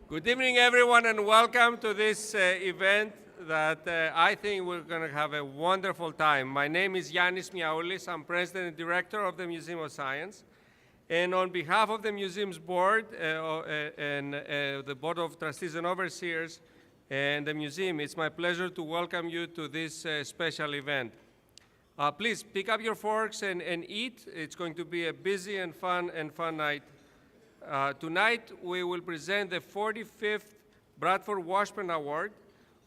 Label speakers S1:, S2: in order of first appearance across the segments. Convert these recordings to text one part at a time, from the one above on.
S1: Good evening, everyone, and welcome to this event that I think we're going to have a wonderful time. My name is Yannis Miaoulis. I'm President and Director of the Museum of Science. And on behalf of the museum's board and the Board of Trustees and Overseers and the museum, it's my pleasure to welcome you to this special event. Please pick up your forks and eat. It's going to be a busy and fun night. Tonight, we will present the 45th Bradford Washburn Award,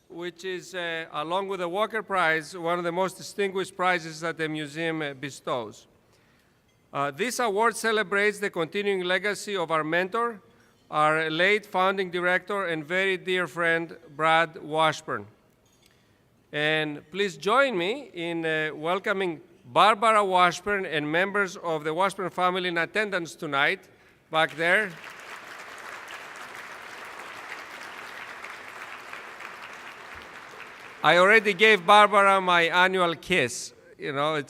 S1: which is, along with the Walker Prize, one of the most distinguished prizes that the museum bestows. This award celebrates the continuing legacy of our mentor, our late founding director and very dear friend, Brad Washburn. And please join me in welcoming Barbara Washburn and members of the Washburn family in attendance tonight. Back there. I already gave Barbara my annual kiss. You know,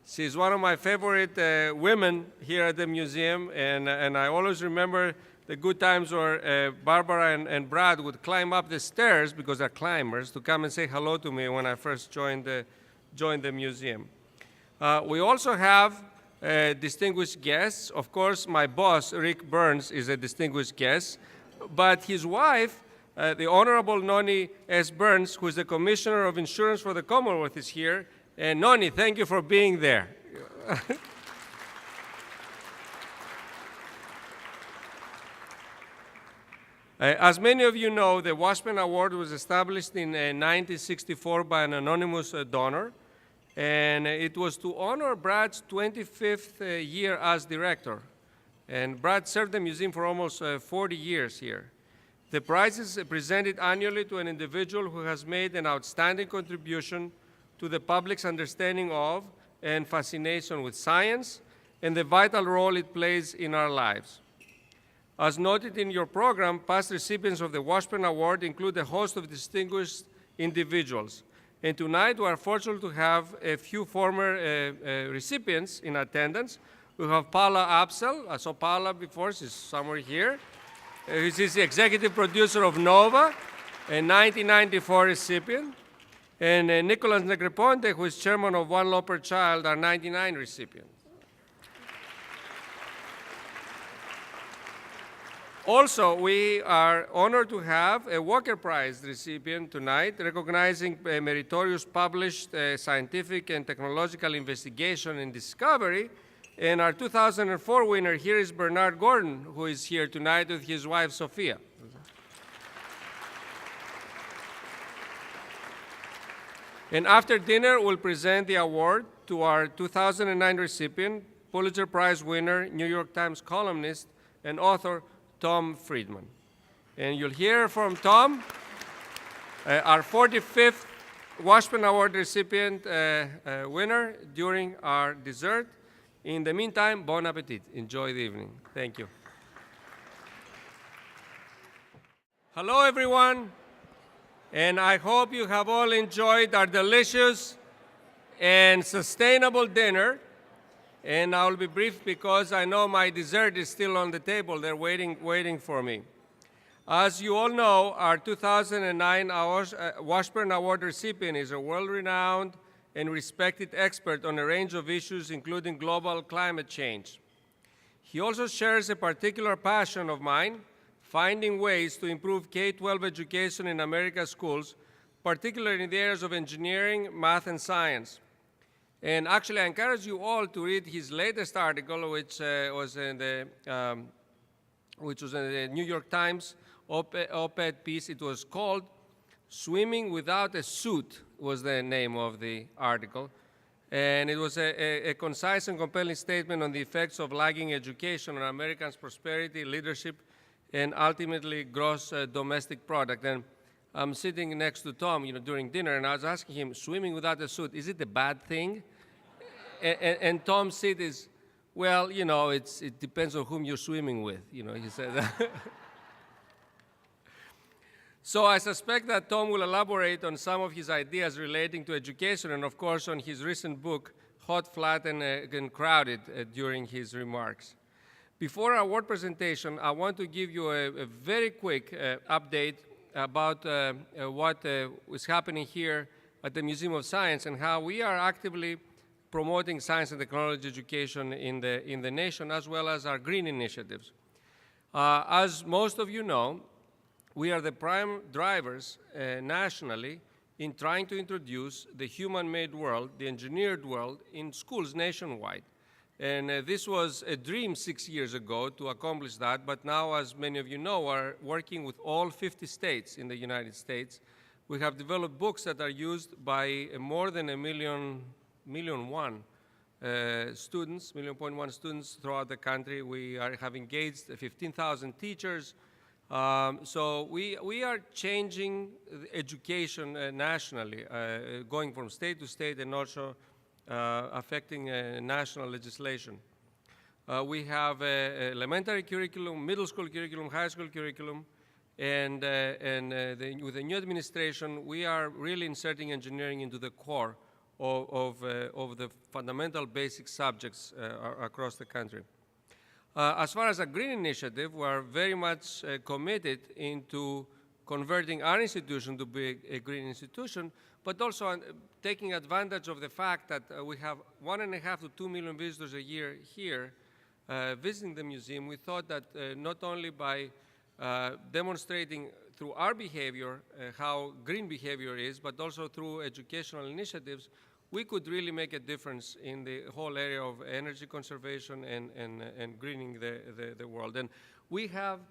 S1: she's one of my favorite women here at the museum, and I always remember the good times where Barbara and Brad would climb up the stairs, because they're climbers, to come and say hello to me when I first joined the museum. We also have distinguished guests. Of course, my boss, Rick Burns, is a distinguished guest, but his wife, the Honorable Noni S. Burns, who is the Commissioner of Insurance for the Commonwealth, is here. And Noni, thank you for being there. As many of you know, the Washburn Award was established in 1964 by an anonymous donor. And it was to honor Brad's 25th year as director. And Brad served the museum for almost 40 years here. The prize is presented annually to an individual who has made an outstanding contribution to the public's understanding of and fascination with science and the vital role it plays in our lives. As noted in your program, past recipients of the Washburn Award include a host of distinguished individuals. And tonight, we are fortunate to have a few former recipients in attendance. We have Paula Apsel. I saw Paula before. She's somewhere here. She's the executive producer of Nova, a 1994 recipient. And Nicholas Negroponte, who is chairman of One Law Per Child, our 99 recipient. Also, we are honored to have a Walker Prize recipient tonight, recognizing meritorious published scientific and technological investigation and discovery. And our 2004 winner here is Bernard Gordon, who is here tonight with his wife, Sophia. And after dinner, we'll present the award to our 2009 recipient, Pulitzer Prize winner, New York Times columnist, and author, Tom Friedman. And you'll hear from Tom, our 45th Washburn Award recipient winner, during our dessert. In the meantime, bon appetit. Enjoy the evening. Thank you. Hello, everyone. And I hope you have all enjoyed our delicious and sustainable dinner. And I'll be brief because I know my dessert is still on the table. They're waiting for me. As you all know, our 2009 Washburn Award recipient is a world-renowned and respected expert on a range of issues, including global climate change. He also shares a particular passion of mine, finding ways to improve K-12 education in America's schools, particularly in the areas of engineering, math, and science. And actually, I encourage you all to read his latest article, which was in the New York Times op-ed piece. It was called "Swimming Without a Suit" was the name of the article. And it was a concise and compelling statement on the effects of lagging education on Americans' prosperity, leadership, and ultimately gross domestic product. And I'm sitting next to Tom, during dinner, and I was asking him, swimming without a suit, is it a bad thing? And Tom's seat is, well, it depends on whom you're swimming with, he said. So I suspect that Tom will elaborate on some of his ideas relating to education and, of course, on his recent book, Hot, Flat, and Crowded, during his remarks. Before our award presentation, I want to give you a very quick update about what is happening here at the Museum of Science and how we are actively promoting science and technology education in the nation, as well as our green initiatives. As most of you know, we are the prime drivers nationally in trying to introduce the human-made world, the engineered world, in schools nationwide. And this was a dream 6 years ago to accomplish that, but now, as many of you know, we're working with all 50 states in the United States. We have developed books that are used by more than 1.1 million students, 1.1 million students throughout the country. We have engaged 15,000 teachers. So we are changing education nationally, going from state to state and also affecting national legislation. We have elementary curriculum, middle school curriculum, high school curriculum, and with the new administration, we are really inserting engineering into the core of the fundamental basic subjects across the country. As far as a green initiative, we are very much committed into converting our institution to be a green institution, but also taking advantage of the fact that we have 1.5 to 2 million visitors a year here visiting the museum. We thought that not only by demonstrating through our behavior how green behavior is, but also through educational initiatives, we could really make a difference in the whole area of energy conservation and greening the world. And we have,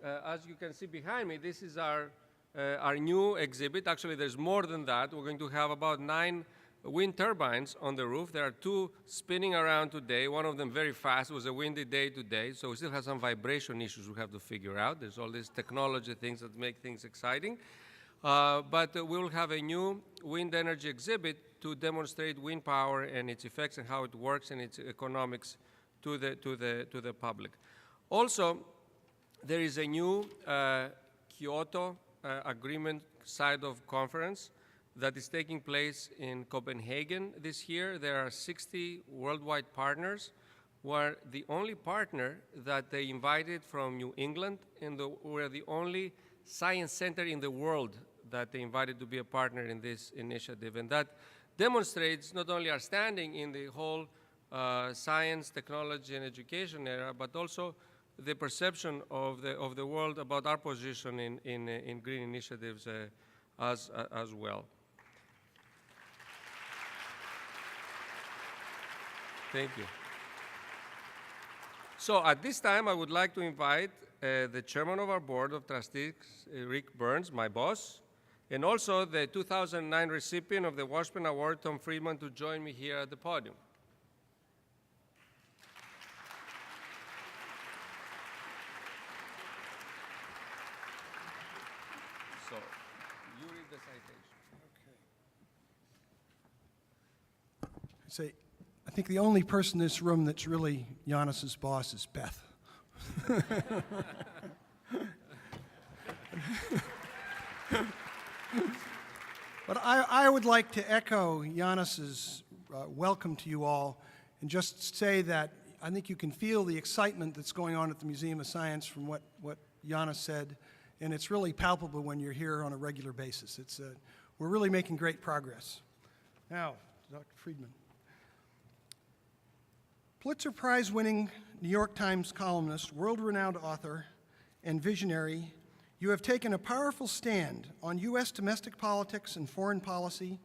S1: as you can see behind me, this is our new exhibit. Actually, there's more than that. We're going to have about 9 wind turbines on the roof. There are 2 spinning around today, one of them very fast. It was a windy day today, so we still have some vibration issues we have to figure out. There's all these technology things that make things exciting. But we'll have a new wind energy exhibit to demonstrate wind power and its effects and how it works and its economics to the public. Also, there is a new Kyoto Agreement side of conference that is taking place in Copenhagen this year. There are 60 worldwide partners. We're the only partner that they invited from New England, and we're the only science center in the world that they invited to be a partner in this initiative. And that demonstrates not only our standing in the whole science, technology, and education era, but also the perception of the world about our position in green initiatives as well. Thank you. So at this time, I would like to invite the chairman of our board of trustees, Rick Burns, my boss, and also the 2009 recipient of the Washburn Award, Tom Friedman, to join me here at the podium. So, you read the citation.
S2: I think the only person in this room that's really Giannis's boss is Beth. But I would like to echo Giannis's welcome to you all and just say that I think you can feel the excitement that's going on at the Museum of Science from what Giannis said, and it's really palpable when you're here on a regular basis. We're really making great progress. Now, Dr. Friedman. Pulitzer Prize-winning New York Times columnist, world-renowned author, and visionary, you have taken a powerful stand on U.S. domestic politics and foreign policy,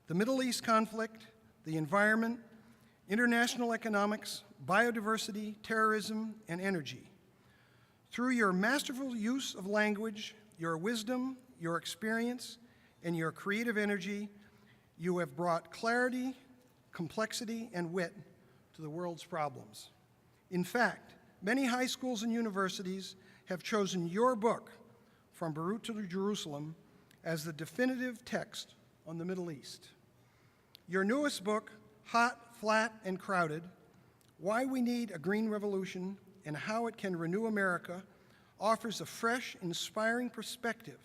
S2: the Middle East conflict, the environment, international economics, biodiversity, terrorism, and energy. Through your masterful use of language, your wisdom, your experience, and your creative energy, you have brought clarity, complexity, and wit to the world's problems. In fact, many high schools and universities have chosen your book, From Beirut to Jerusalem, as the definitive text on the Middle East. Your newest book, Hot, Flat, and Crowded, Why We Need a Green Revolution and How It Can Renew America, offers a fresh, inspiring perspective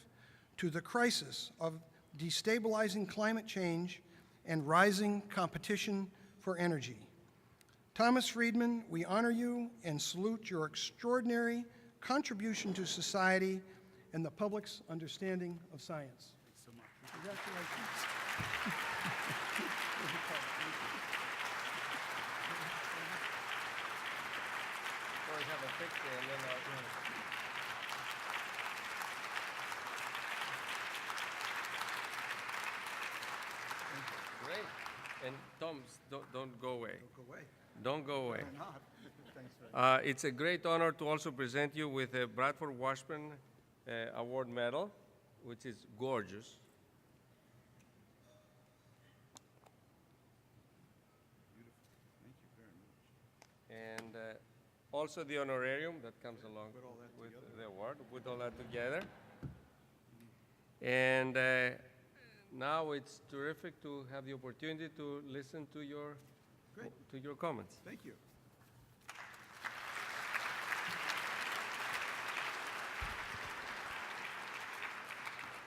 S2: to the crisis of destabilizing climate change and rising competition for energy. Thomas Friedman, we honor you and salute your extraordinary contribution to society and the public's understanding of science.
S3: Thanks so much.
S2: Congratulations.
S1: Or have a picture and then Great. And Tom, don't go away.
S3: Go away.
S1: Don't go away.
S3: Why not? Thanks very much.
S1: It's a great honor to also present you with a Bradford Washburn Award medal, which is gorgeous.
S3: Thank you very much.
S1: And also the honorarium that comes along
S3: Put all that
S1: with
S3: together.
S1: the award. Put all that together. And now it's terrific to have the opportunity to listen to your comments.
S3: Thank you.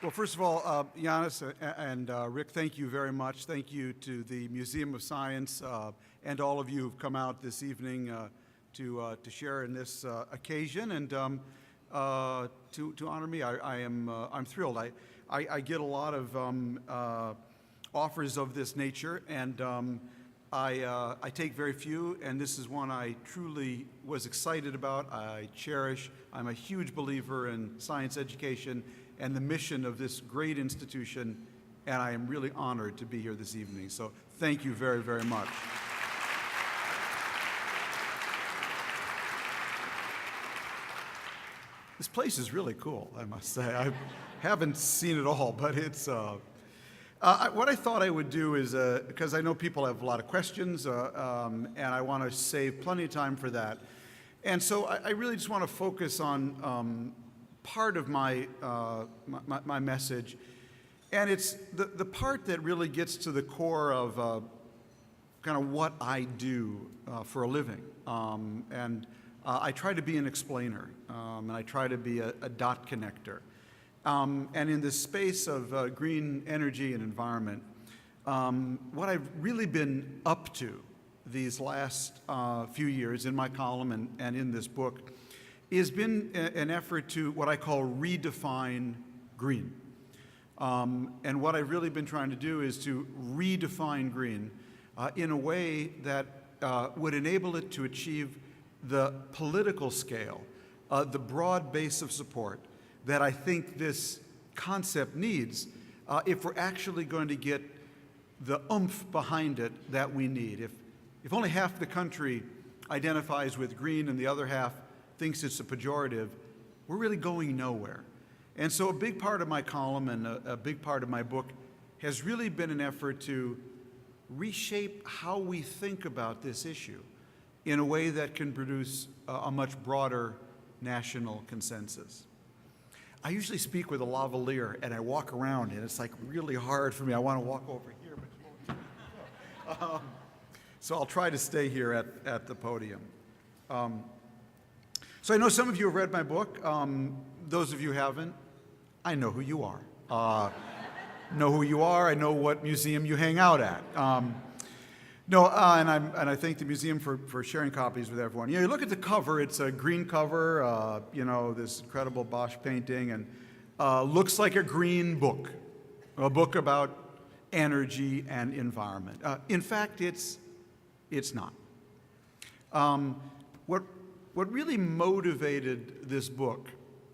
S3: Well, first of all, Giannis and Rick, thank you very much. Thank you to the Museum of Science and all of you who've come out this evening to share in this occasion and to honor me. I'm thrilled. I get a lot of offers of this nature, and I take very few, and this is one I truly was excited about. I cherish. I'm a huge believer in science education and the mission of this great institution, and I am really honored to be here this evening. So thank you very, very much. This place is really cool, I must say. I haven't seen it all, but it's... what I thought I would do is, because I know people have a lot of questions, and I want to save plenty of time for that. And so I really just want to focus on part of my message, and it's the part that really gets to the core of kind of what I do for a living. I try to be an explainer, and I try to be a dot connector. And in the space of green energy and environment, what I've really been up to these last few years in my column and in this book has been an effort to what I call redefine green. And what I've really been trying to do is to redefine green in a way that would enable it to achieve the political scale, the broad base of support that I think this concept needs if we're actually going to get the oomph behind it that we need. If only half the country identifies with green and the other half thinks it's a pejorative, we're really going nowhere. And so a big part of my column and a big part of my book has really been an effort to reshape how we think about this issue in a way that can produce a much broader national consensus. I usually speak with a lavalier, and I walk around, and it's like really hard for me. I want to walk over here, but so I'll try to stay here at the podium. So I know some of you have read my book. Those of you who haven't, I know who you are. Know who you are. I know what museum you hang out at. And I thank the museum for sharing copies with everyone. You know, you look at the cover, it's a green cover, you know, this incredible Bosch painting, and looks like a green book, a book about energy and environment. In fact, it's not. What really motivated this book,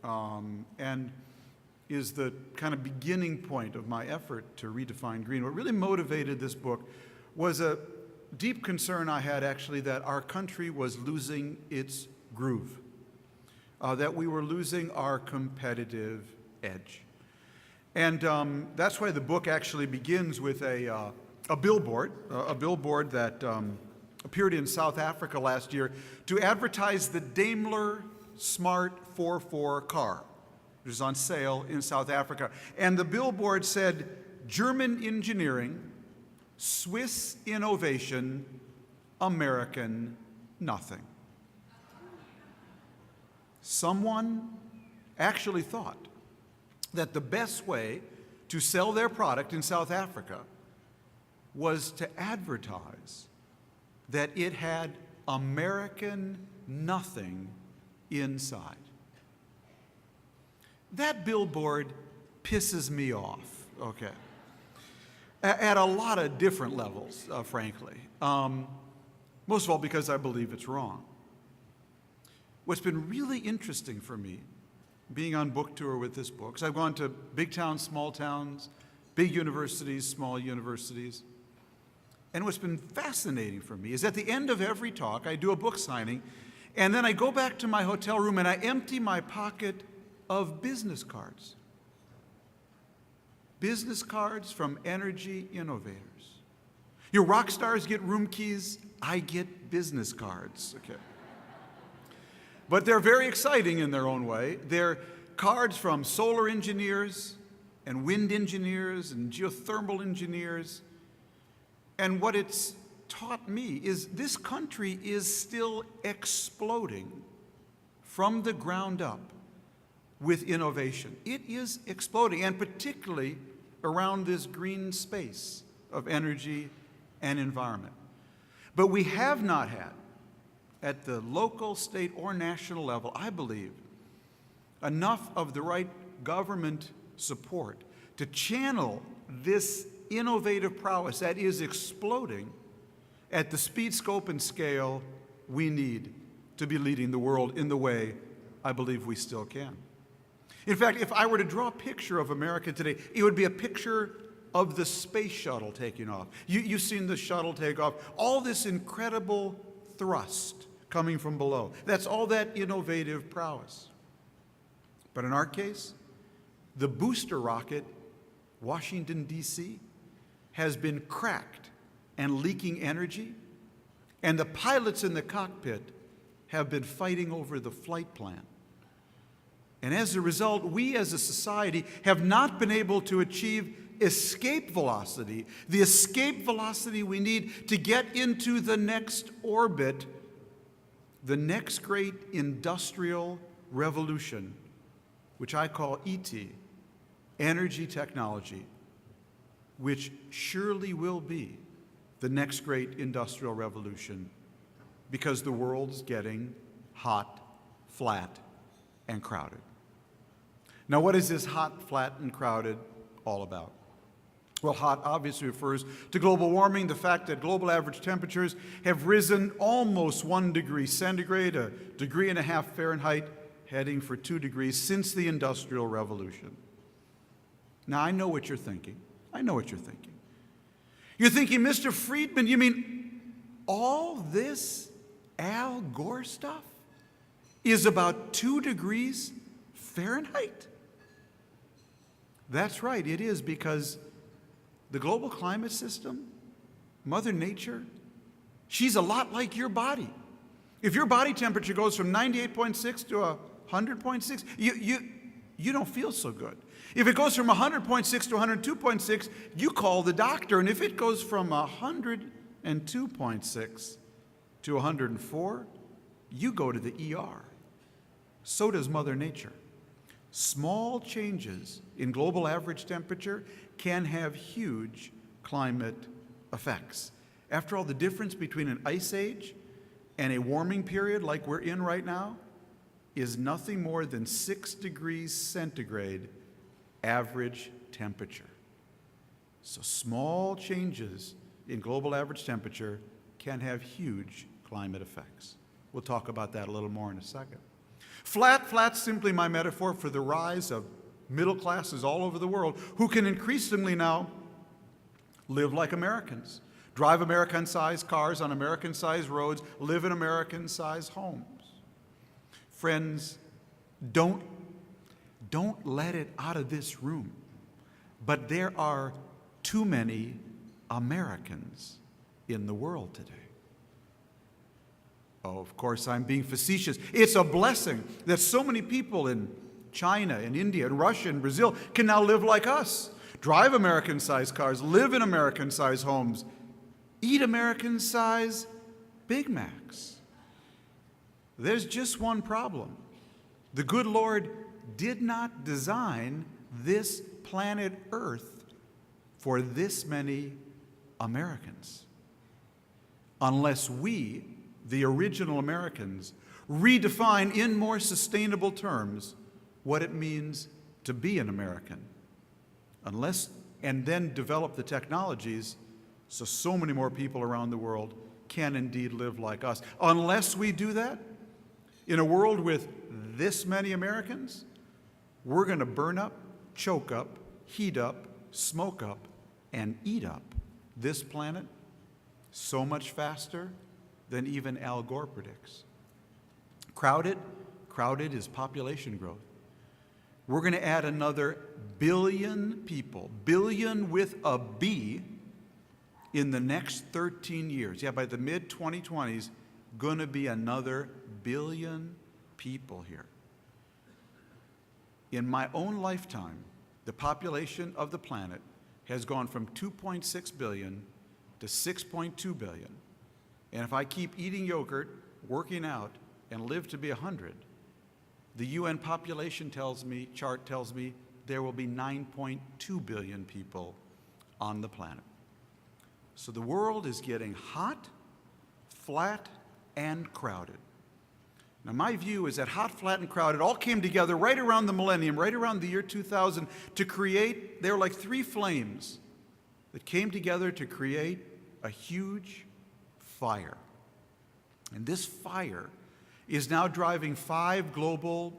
S3: and is the kind of beginning point of my effort to redefine green, what really motivated this book was a deep concern I had actually that our country was losing its groove, that we were losing our competitive edge. And that's why the book actually begins with a billboard that appeared in South Africa last year to advertise the Daimler Smart 44 car, which is on sale in South Africa. And the billboard said, "German engineering, Swiss innovation, American nothing." Someone actually thought that the best way to sell their product in South Africa was to advertise that it had American nothing inside. That billboard pisses me off, okay, at a lot of different levels, frankly. Most of all because I believe it's wrong. What's been really interesting for me, being on book tour with this book, because I've gone to big towns, small towns, big universities, small universities, and what's been fascinating for me is at the end of every talk, I do a book signing, and then I go back to my hotel room and I empty my pocket of business cards. Business cards from energy innovators. Your rock stars get room keys, I get business cards, okay. But they're very exciting in their own way. They're cards from solar engineers and wind engineers and geothermal engineers. And what it's taught me is this country is still exploding from the ground up with innovation. It is exploding, and particularly around this green space of energy and environment. But we have not had, at the local, state, or national level, I believe, enough of the right government support to channel this innovative prowess that is exploding at the speed, scope, and scale we need to be leading the world in the way I believe we still can. In fact, if I were to draw a picture of America today, it would be a picture of the space shuttle taking off. You've seen the shuttle take off. All this incredible thrust coming from below. That's all that innovative prowess. But in our case, the booster rocket, Washington, D.C., has been cracked and leaking energy, and the pilots in the cockpit have been fighting over the flight plan. And as a result, we as a society have not been able to achieve escape velocity, the escape velocity we need to get into the next orbit, the next great industrial revolution, which I call ET, energy technology, which surely will be the next great industrial revolution because the world's getting hot, flat, and crowded. Now, what is this hot, flat, and crowded all about? Well, hot obviously refers to global warming, the fact that global average temperatures have risen almost 1 degree centigrade, 1.5 degrees Fahrenheit, heading for 2 degrees since the Industrial Revolution. Now, I know what you're thinking. I know what you're thinking. You're thinking, Mr. Friedman, you mean all this Al Gore stuff is about 2 degrees Fahrenheit? That's right, it is, because the global climate system, Mother Nature, she's a lot like your body. If your body temperature goes from 98.6 to 100.6, you don't feel so good. If it goes from 100.6 to 102.6, you call the doctor. And if it goes from 102.6 to 104, you go to the ER. So does Mother Nature. Small changes in global average temperature can have huge climate effects. After all, the difference between an ice age and a warming period like we're in right now is nothing more than 6 degrees centigrade average temperature. So small changes in global average temperature can have huge climate effects. We'll talk about that a little more in a second. Flat's simply my metaphor for the rise of middle classes all over the world who can increasingly now live like Americans, drive American-sized cars on American-sized roads, live in American-sized homes. Friends, don't let it out of this room, but there are too many Americans in the world today. Oh, of course, I'm being facetious. It's a blessing that so many people in China and India and Russia and Brazil can now live like us, drive American-sized cars, live in American-sized homes, eat American-sized Big Macs. There's just one problem. The good Lord did not design this planet Earth for this many Americans. unless we, the original Americans, redefine in more sustainable terms what it means to be an American. And then develop the technologies so many more people around the world can indeed live like us. Unless we do that, in a world with this many Americans, we're going to burn up, choke up, heat up, smoke up, and eat up this planet so much faster than even Al Gore predicts. Crowded is population growth. We're going to add another billion people, billion with a B, in the next 13 years. Yeah, by the mid-2020s, going to be another billion people here. In my own lifetime, the population of the planet has gone from 2.6 billion to 6.2 billion. And if I keep eating yogurt, working out, and live to be 100, the UN population chart tells me there will be 9.2 billion people on the planet. So the world is getting hot, flat, and crowded. Now my view is that hot, flat, and crowded all came together right around the millennium, right around the year 2000, to create, they were like three flames that came together to create a huge fire. And this fire is now driving 5 global,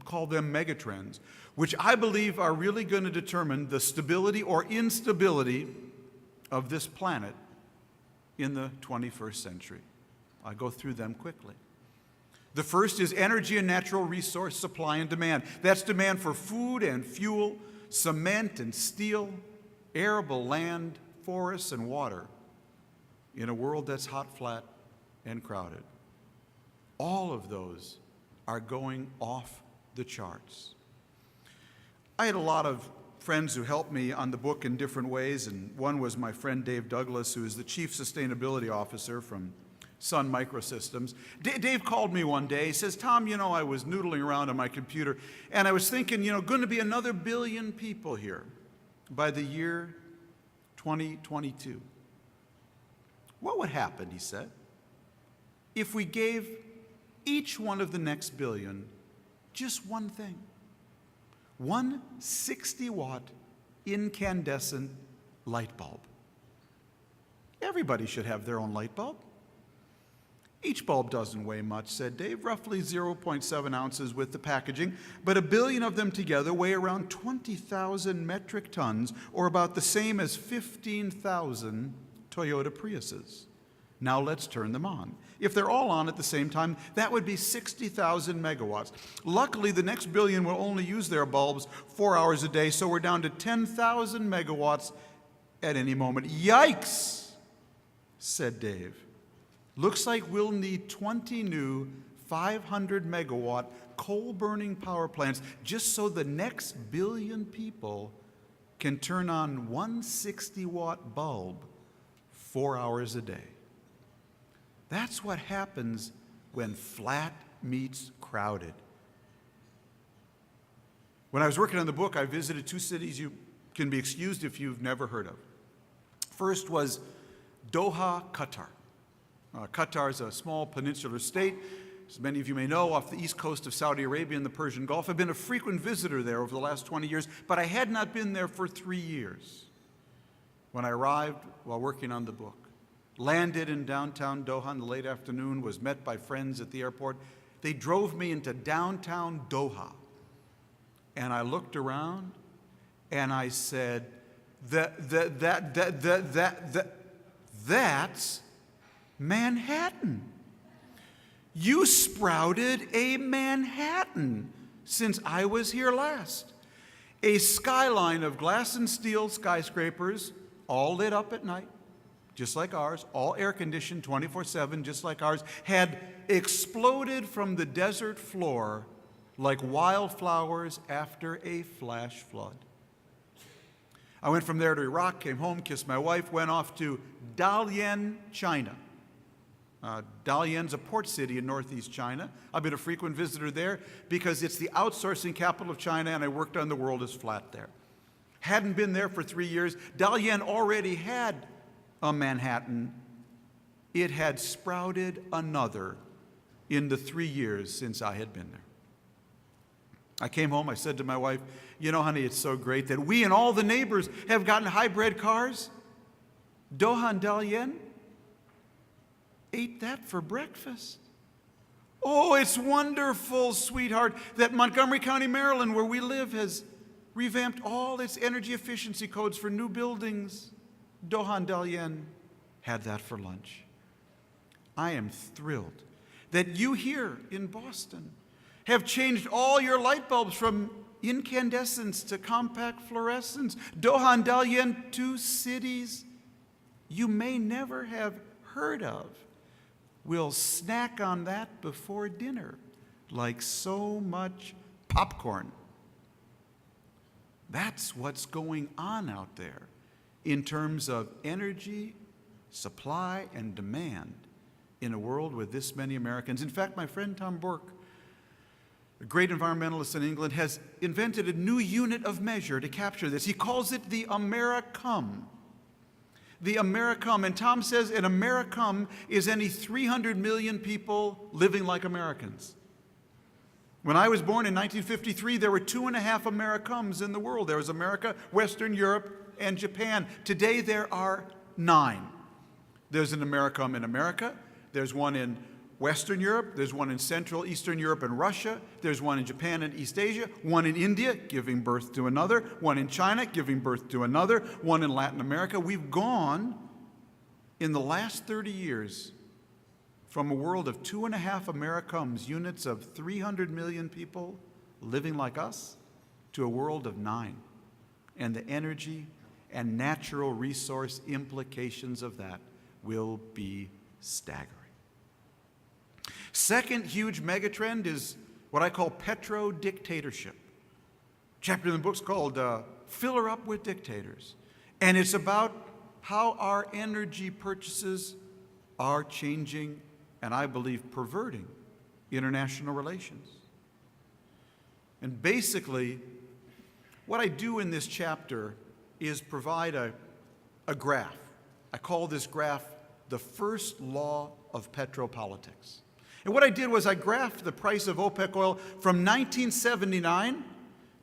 S3: call them megatrends, which I believe are really going to determine the stability or instability of this planet in the 21st century. I'll go through them quickly. The first is energy and natural resource supply and demand. That's demand for food and fuel, cement and steel, arable land, forests and water in a world that's hot, flat, and crowded. All of those are going off the charts. I had a lot of friends who helped me on the book in different ways, and one was my friend Dave Douglas, who is the Chief Sustainability Officer from Sun Microsystems. Dave called me one day. He says, Tom, I was noodling around on my computer, and I was thinking, going to be another billion people here by the year 2022. What would happen, he said, if we gave each one of the next billion just one thing? One 60-watt incandescent light bulb. Everybody should have their own light bulb. Each bulb doesn't weigh much, said Dave, roughly 0.7 ounces with the packaging, but a billion of them together weigh around 20,000 metric tons, or about the same as 15,000 Toyota Priuses. Now let's turn them on. If they're all on at the same time, that would be 60,000 megawatts. Luckily, the next billion will only use their bulbs 4 hours a day, so we're down to 10,000 megawatts at any moment. Yikes, said Dave. Looks like we'll need 20 new 500 megawatt coal-burning power plants just so the next billion people can turn on one 60-watt bulb 4 hours a day. That's what happens when flat meets crowded. When I was working on the book, I visited 2 cities you can be excused if you've never heard of. First was Doha, Qatar. Qatar is a small peninsular state, as many of you may know, off the east coast of Saudi Arabia and the Persian Gulf. I've been a frequent visitor there over the last 20 years, but I had not been there for 3 years when I arrived while working on the book. Landed in downtown Doha in the late afternoon, was met by friends at the airport. They drove me into downtown Doha. And I looked around and I said, that's Manhattan. You sprouted a Manhattan since I was here last. A skyline of glass and steel skyscrapers, all lit up at night, just like ours, all air-conditioned 24/7, just like ours, had exploded from the desert floor like wildflowers after a flash flood. I went from there to Iraq, came home, kissed my wife, went off to Dalian, China. Dalian's a port city in northeast China. I've been a frequent visitor there because it's the outsourcing capital of China, and I worked on The World is Flat there. Hadn't been there for 3 years. Dalian already had a Manhattan it had sprouted another in the 3 years since I had been there. I came home, I said to my wife, you know, honey, it's so great that we and all the neighbors have gotten hybrid cars. Dohan Dalyen ate that for breakfast. Oh, it's wonderful, sweetheart, that Montgomery County, Maryland, where we live, has revamped all its energy efficiency codes for new buildings. Dohan Dalyen had that for lunch. I am thrilled that you here in Boston have changed all your light bulbs from incandescence to compact fluorescence. Dohan Dalyen, 2 cities you may never have heard of will snack on that before dinner like so much popcorn. That's what's going on out there in terms of energy, supply, and demand in a world with this many Americans. In fact, my friend Tom Burke, a great environmentalist in England, has invented a new unit of measure to capture this. He calls it the Americum. The Americum. And Tom says an Americum is any 300 million people living like Americans. When I was born in 1953, there were 2.5 Americums in the world. There was America, Western Europe, and Japan. Today there are 9. There's an Americum in America. There's one in Western Europe. There's one in Central, Eastern Europe and Russia. There's one in Japan and East Asia. One in India, giving birth to another. One in China, giving birth to another. One in Latin America. We've gone, in the last 30 years, from a world of 2.5 Americums, units of 300 million people living like us, to a world of 9. And the energy and natural resource implications of that will be staggering. Second huge megatrend is what I call petro-dictatorship. Chapter in the book's called Fill Her Up with Dictators. And it's about how our energy purchases are changing and, I believe, perverting international relations. And basically, what I do in this chapter is provide a graph. I call this graph the first law of petropolitics. And what I did was I graphed the price of OPEC oil from 1979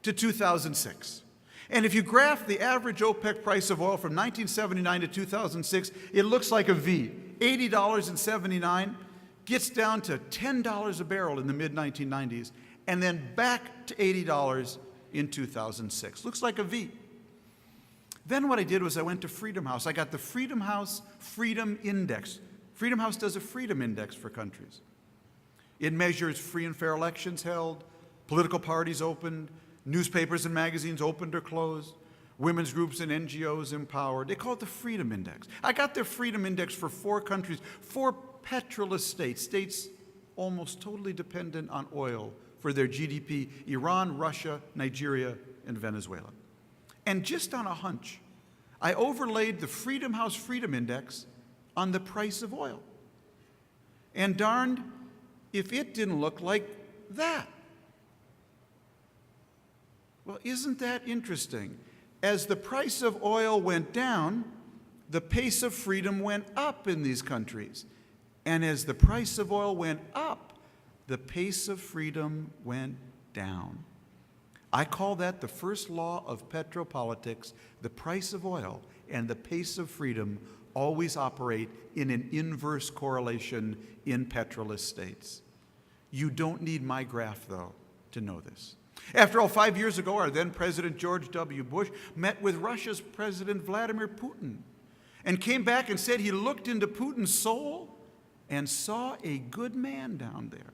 S3: to 2006. And if you graph the average OPEC price of oil from 1979 to 2006, it looks like a V. $80.79 gets down to $10 a barrel in the mid-1990s, and then back to $80 in 2006. Looks like a V. Then what I did was I went to Freedom House. I got the Freedom House Freedom Index. Freedom House does a freedom index for countries. It measures free and fair elections held, political parties opened, newspapers and magazines opened or closed, women's groups and NGOs empowered. They call it the Freedom Index. I got their Freedom Index for 4 countries, 4 petrolist states, states almost totally dependent on oil for their GDP: Iran, Russia, Nigeria, and Venezuela. And just on a hunch, I overlaid the Freedom House Freedom Index on the price of oil. And darned if it didn't look like that. Well, isn't that interesting? As the price of oil went down, the pace of freedom went up in these countries. And as the price of oil went up, the pace of freedom went down. I call that the first law of petropolitics. The price of oil and the pace of freedom always operate in an inverse correlation in petrolist states. You don't need my graph, though, to know this. After all, 5 years ago, our then President George W. Bush met with Russia's President Vladimir Putin and came back and said he looked into Putin's soul and saw a good man down there.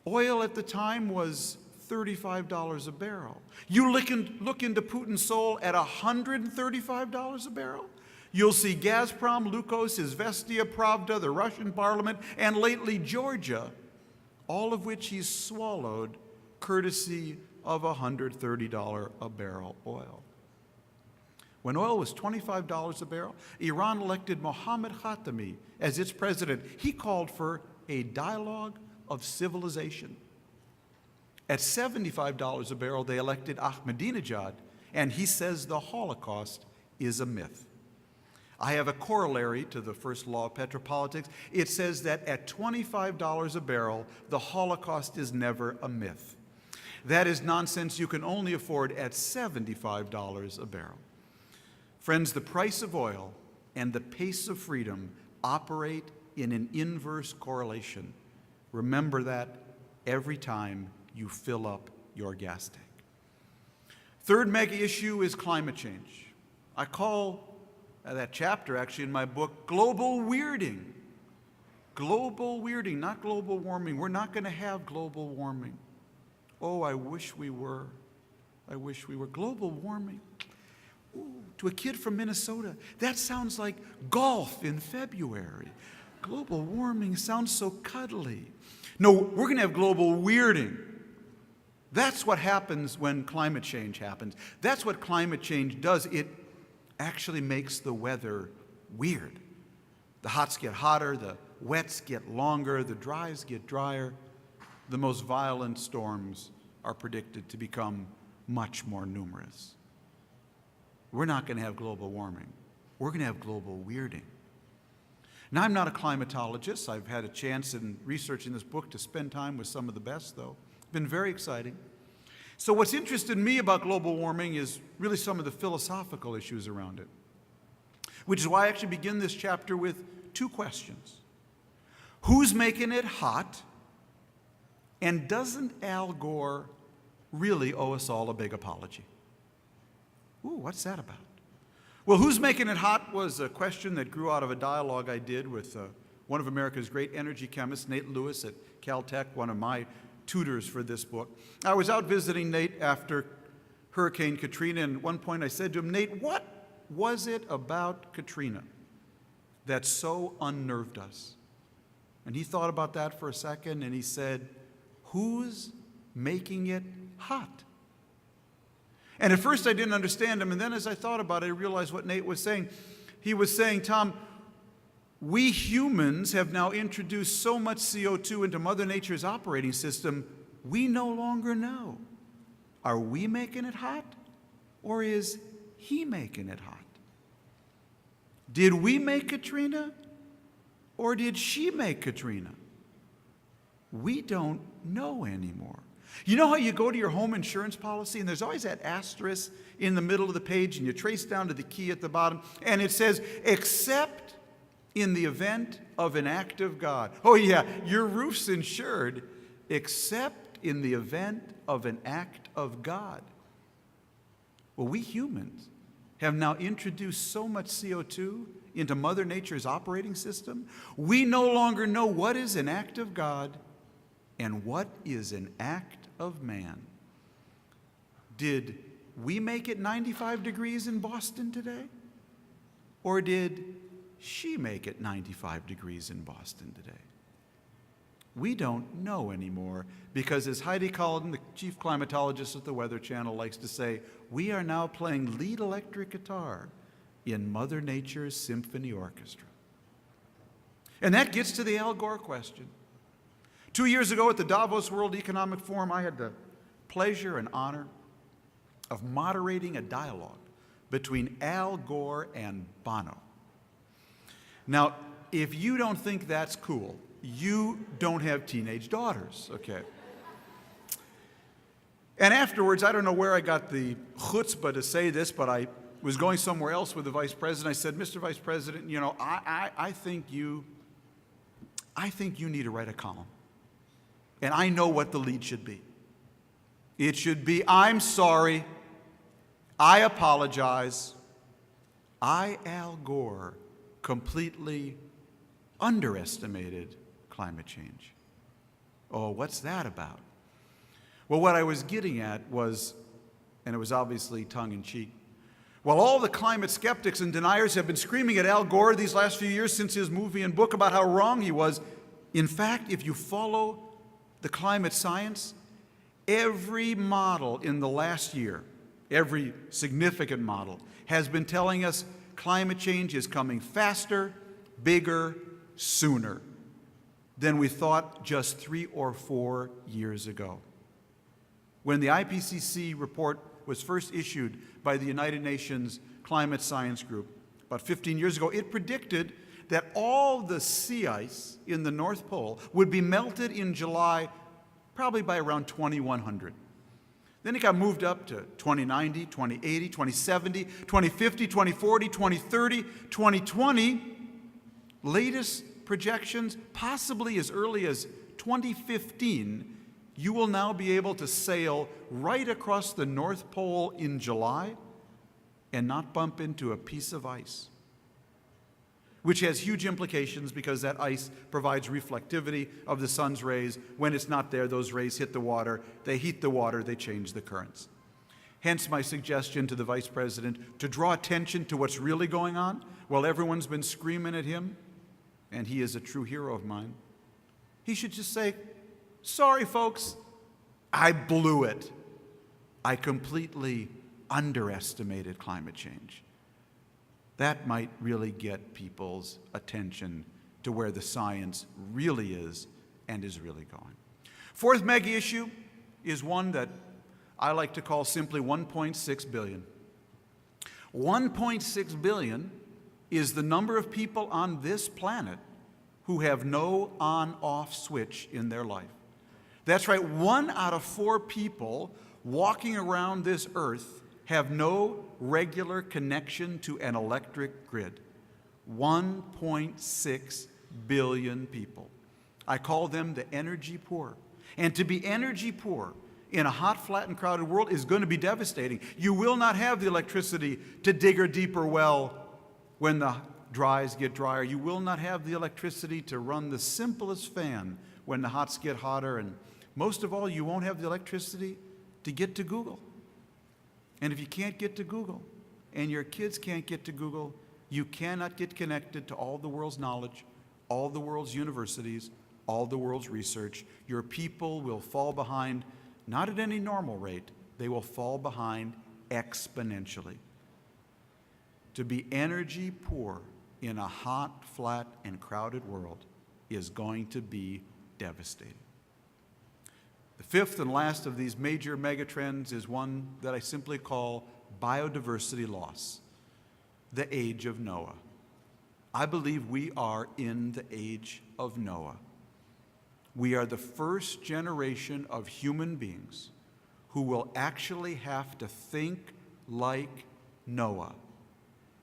S3: Oil at the time was $35 a barrel. You look into Putin's soul at $135 a barrel, you'll see Gazprom, Lukos, Izvestia, Pravda, the Russian parliament, and lately Georgia, all of which he's swallowed courtesy of $130 a barrel oil. When oil was $25 a barrel, Iran elected Mohammad Khatami as its president. He called for a dialogue of civilization. At $75 a barrel, they elected Ahmadinejad, and he says the Holocaust is a myth. I have a corollary to the first law of petropolitics. It says that at $25 a barrel, the Holocaust is never a myth. That is nonsense you can only afford at $75 a barrel. Friends, the price of oil and the pace of freedom operate in an inverse correlation. Remember that every time you fill up your gas tank. Third mega issue is climate change. I call that chapter actually in my book global weirding. Global weirding, not global warming. We're not going to have global warming. Oh, I wish we were. I wish we were. Global warming. Ooh, to a kid from Minnesota, that sounds like golf in February. Global warming sounds so cuddly. No, we're going to have global weirding. That's what happens when climate change happens. That's what climate change does. It actually makes the weather weird. The hots get hotter, the wets get longer, the dries get drier. The most violent storms are predicted to become much more numerous. We're not going to have global warming. We're going to have global weirding. Now, I'm not a climatologist. I've had a chance in researching this book to spend time with some of the best, though. It's been very exciting. So what's interested me about global warming is really some of the philosophical issues around it, which is why I actually begin this chapter with two questions. Who's making it hot? And doesn't Al Gore really owe us all a big apology? Ooh, what's that about? Well, who's making it hot was a question that grew out of a dialogue I did with one of America's great energy chemists, Nate Lewis at Caltech, one of my tutors for this book. I was out visiting Nate after Hurricane Katrina, and at one point I said to him, Nate, what was it about Katrina that so unnerved us? And he thought about that for a second, and he said, who's making it hot? And at first I didn't understand him, and then as I thought about it, I realized what Nate was saying. He was saying, Tom, we humans have now introduced so much CO2 into Mother Nature's operating system, we no longer know. Are we making it hot, or is he making it hot? Did we make Katrina, or did she make Katrina? We don't know anymore. You know how you go to your home insurance policy and there's always that asterisk in the middle of the page and you trace down to the key at the bottom and it says, except in the event of an act of God. Oh yeah, your roof's insured except in the event of an act of God. Well, we humans have now introduced so much CO2 into Mother Nature's operating system, we no longer know what is an act of God and what is an act of man. Did we make it 95 degrees in Boston today? Or did she make it 95 degrees in Boston today? We don't know anymore because, as Heidi Cullen, the chief climatologist at the Weather Channel, likes to say, we are now playing lead electric guitar in Mother Nature's symphony orchestra. And that gets to the Al Gore question. 2 years ago at the Davos World Economic Forum, I had the pleasure and honor of moderating a dialogue between Al Gore and Bono. Now, if you don't think that's cool, you don't have teenage daughters, okay? And afterwards, I don't know where I got the chutzpah to say this, but I was going somewhere else with the vice president. I said, Mr. Vice President, you know, I think you need to write a column. And I know what the lead should be. It should be, I'm sorry, I apologize, I, Al Gore, completely underestimated climate change. Oh, what's that about? Well, what I was getting at was, and it was obviously tongue-in-cheek, while all the climate skeptics and deniers have been screaming at Al Gore these last few years since his movie and book about how wrong he was, in fact, if you follow the climate science, every model in the last year, every significant model, has been telling us climate change is coming faster, bigger, sooner than we thought just 3 or 4 years ago. When the IPCC report was first issued by the United Nations Climate Science Group, about 15 years ago, it predicted that all the sea ice in the North Pole would be melted in July, probably by around 2100. Then it got moved up to 2090, 2080, 2070, 2050, 2040, 2030, 2020. Latest projections, possibly as early as 2015, you will now be able to sail right across the North Pole in July and not bump into a piece of ice, which has huge implications because that ice provides reflectivity of the sun's rays. When it's not there, those rays hit the water, they heat the water, they change the currents. Hence my suggestion to the Vice President to draw attention to what's really going on while everyone's been screaming at him, and he is a true hero of mine. He should just say, sorry folks, I blew it. I completely underestimated climate change. That might really get people's attention to where the science really is and is really going. Fourth mega issue is one that I like to call simply 1.6 billion. 1.6 billion is the number of people on this planet who have no on-off switch in their life. That's right, 1 out of 4 people walking around this earth have no regular connection to an electric grid. 1.6 billion people. I call them the energy poor. And to be energy poor in a hot, flat, and crowded world is going to be devastating. You will not have the electricity to dig a deeper well when the dries get drier. You will not have the electricity to run the simplest fan when the hots get hotter. And most of all, you won't have the electricity to get to Google. And if you can't get to Google, and your kids can't get to Google, you cannot get connected to all the world's knowledge, all the world's universities, all the world's research. Your people will fall behind, not at any normal rate, they will fall behind exponentially. To be energy poor in a hot, flat, and crowded world is going to be devastating. The fifth and last of these major megatrends is one that I simply call biodiversity loss, the age of Noah. I believe we are in the age of Noah. We are the first generation of human beings who will actually have to think like Noah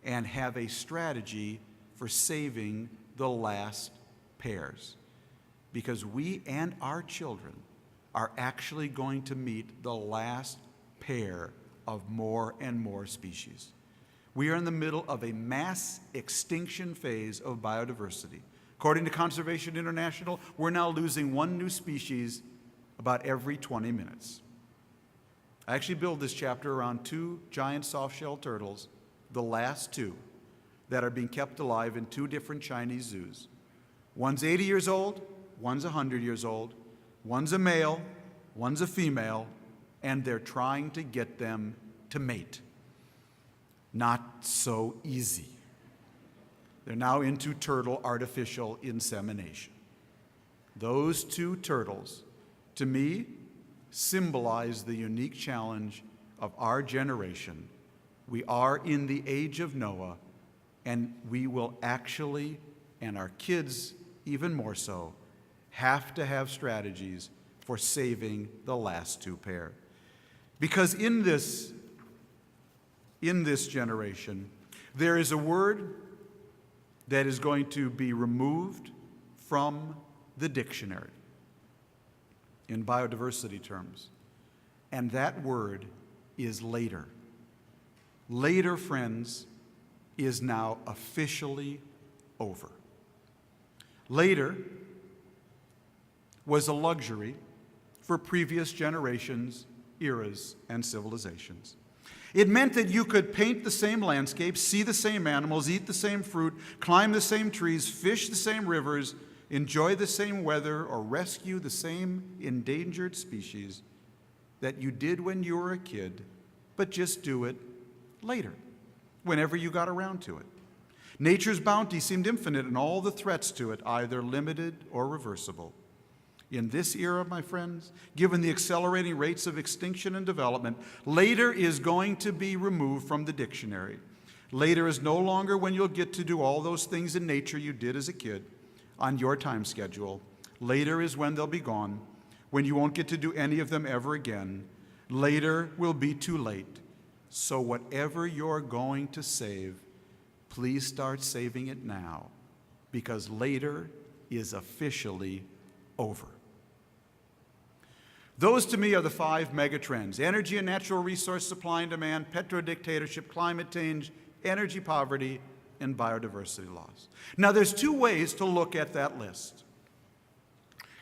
S3: and have a strategy for saving the last pairs, because we and our children are actually going to meet the last pair of more and more species. We are in the middle of a mass extinction phase of biodiversity. According to Conservation International, we're now losing 1 new species about every 20 minutes. I actually build this chapter around 2 giant soft-shell turtles, the last 2, that are being kept alive in 2 different Chinese zoos. One's 80 years old, one's 100 years old. One's a male, one's a female, and they're trying to get them to mate. Not so easy. They're now into turtle artificial insemination. Those 2 turtles, to me, symbolize the unique challenge of our generation. We are in the age of Noah, and we will actually, and our kids even more so, have to have strategies for saving the last 2 pair. Because in this generation, there is a word that is going to be removed from the dictionary in biodiversity terms, and that word is later. Later, friends, is now officially over. Later was a luxury for previous generations, eras, and civilizations. It meant that you could paint the same landscape, see the same animals, eat the same fruit, climb the same trees, fish the same rivers, enjoy the same weather, or rescue the same endangered species that you did when you were a kid, but just do it later, whenever you got around to it. Nature's bounty seemed infinite and all the threats to it either limited or reversible. In this era, my friends, given the accelerating rates of extinction and development, later is going to be removed from the dictionary. Later is no longer when you'll get to do all those things in nature you did as a kid on your time schedule. Later is when they'll be gone, when you won't get to do any of them ever again. Later will be too late. So whatever you're going to save, please start saving it now, because later is officially over. Those to me are the 5 megatrends: energy and natural resource supply and demand, petrodictatorship, climate change, energy poverty, and biodiversity loss. Now there's 2 ways to look at that list.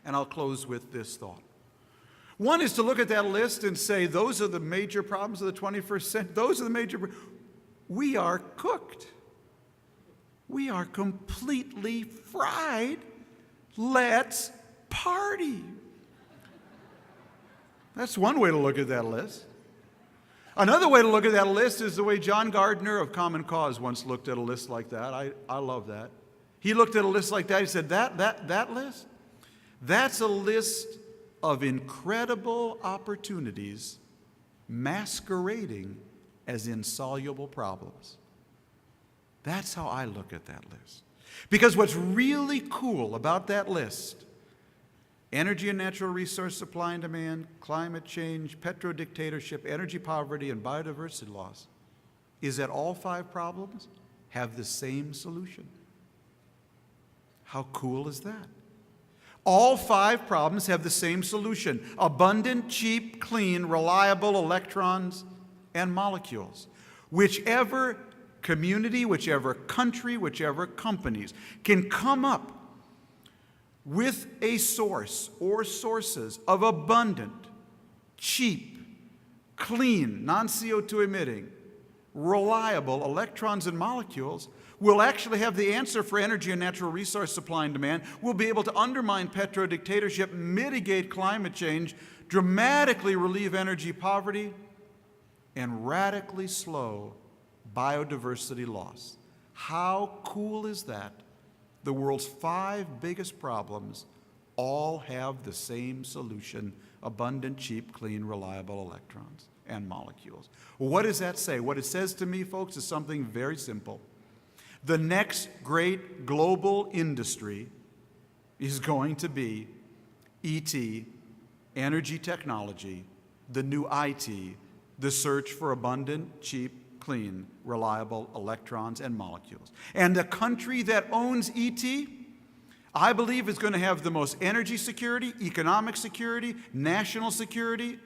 S3: And I'll close with this thought. One is to look at that list and say, those are the major problems of the 21st century. Those are the major. We are cooked. We are completely fried. Let's party. That's one way to look at that list. Another way to look at that list is the way John Gardner of Common Cause once looked at a list like that. I love that. He looked at a list like that. He said, that list? That's a list of incredible opportunities masquerading as insoluble problems. That's how I look at that list. Because what's really cool about that list, energy and natural resource supply and demand, climate change, petrodictatorship, energy poverty, and biodiversity loss, is that all 5 problems have the same solution. How cool is that? All 5 problems have the same solution: abundant, cheap, clean, reliable electrons and molecules. Whichever community, whichever country, whichever companies can come up with a source or sources of abundant, cheap, clean, non-CO2 emitting, reliable electrons and molecules, will actually have the answer for energy and natural resource supply and demand. We'll be able to undermine petrodictatorship, mitigate climate change, dramatically relieve energy poverty, and radically slow biodiversity loss. How cool is that? The world's 5 biggest problems all have the same solution: abundant, cheap, clean, reliable electrons and molecules. What does that say? What it says to me, folks, is something very simple. The next great global industry is going to be ET, energy technology, the new IT, the search for abundant, cheap, clean, reliable electrons and molecules. And the country that owns ET, I believe, is going to have the most energy security, economic security, national security,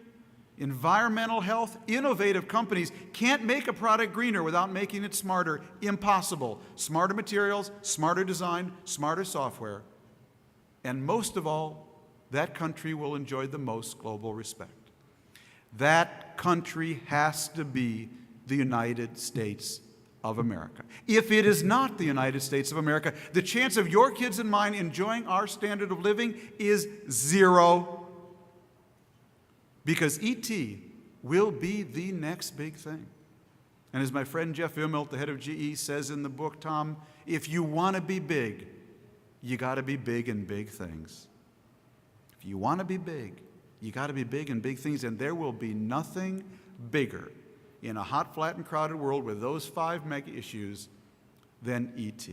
S3: environmental health. Innovative companies can't make a product greener without making it smarter. Impossible. Smarter materials, smarter design, smarter software. And most of all, that country will enjoy the most global respect. That country has to be the United States of America. If it is not the United States of America, the chance of your kids and mine enjoying our standard of living is 0. Because ET will be the next big thing. And as my friend Jeff Immelt, the head of GE, says in the book, Tom, if you want to be big, you got to be big in big things. If you want to be big, you got to be big in big things, and there will be nothing bigger in a hot, flat, and crowded world with those 5 mega issues than ET.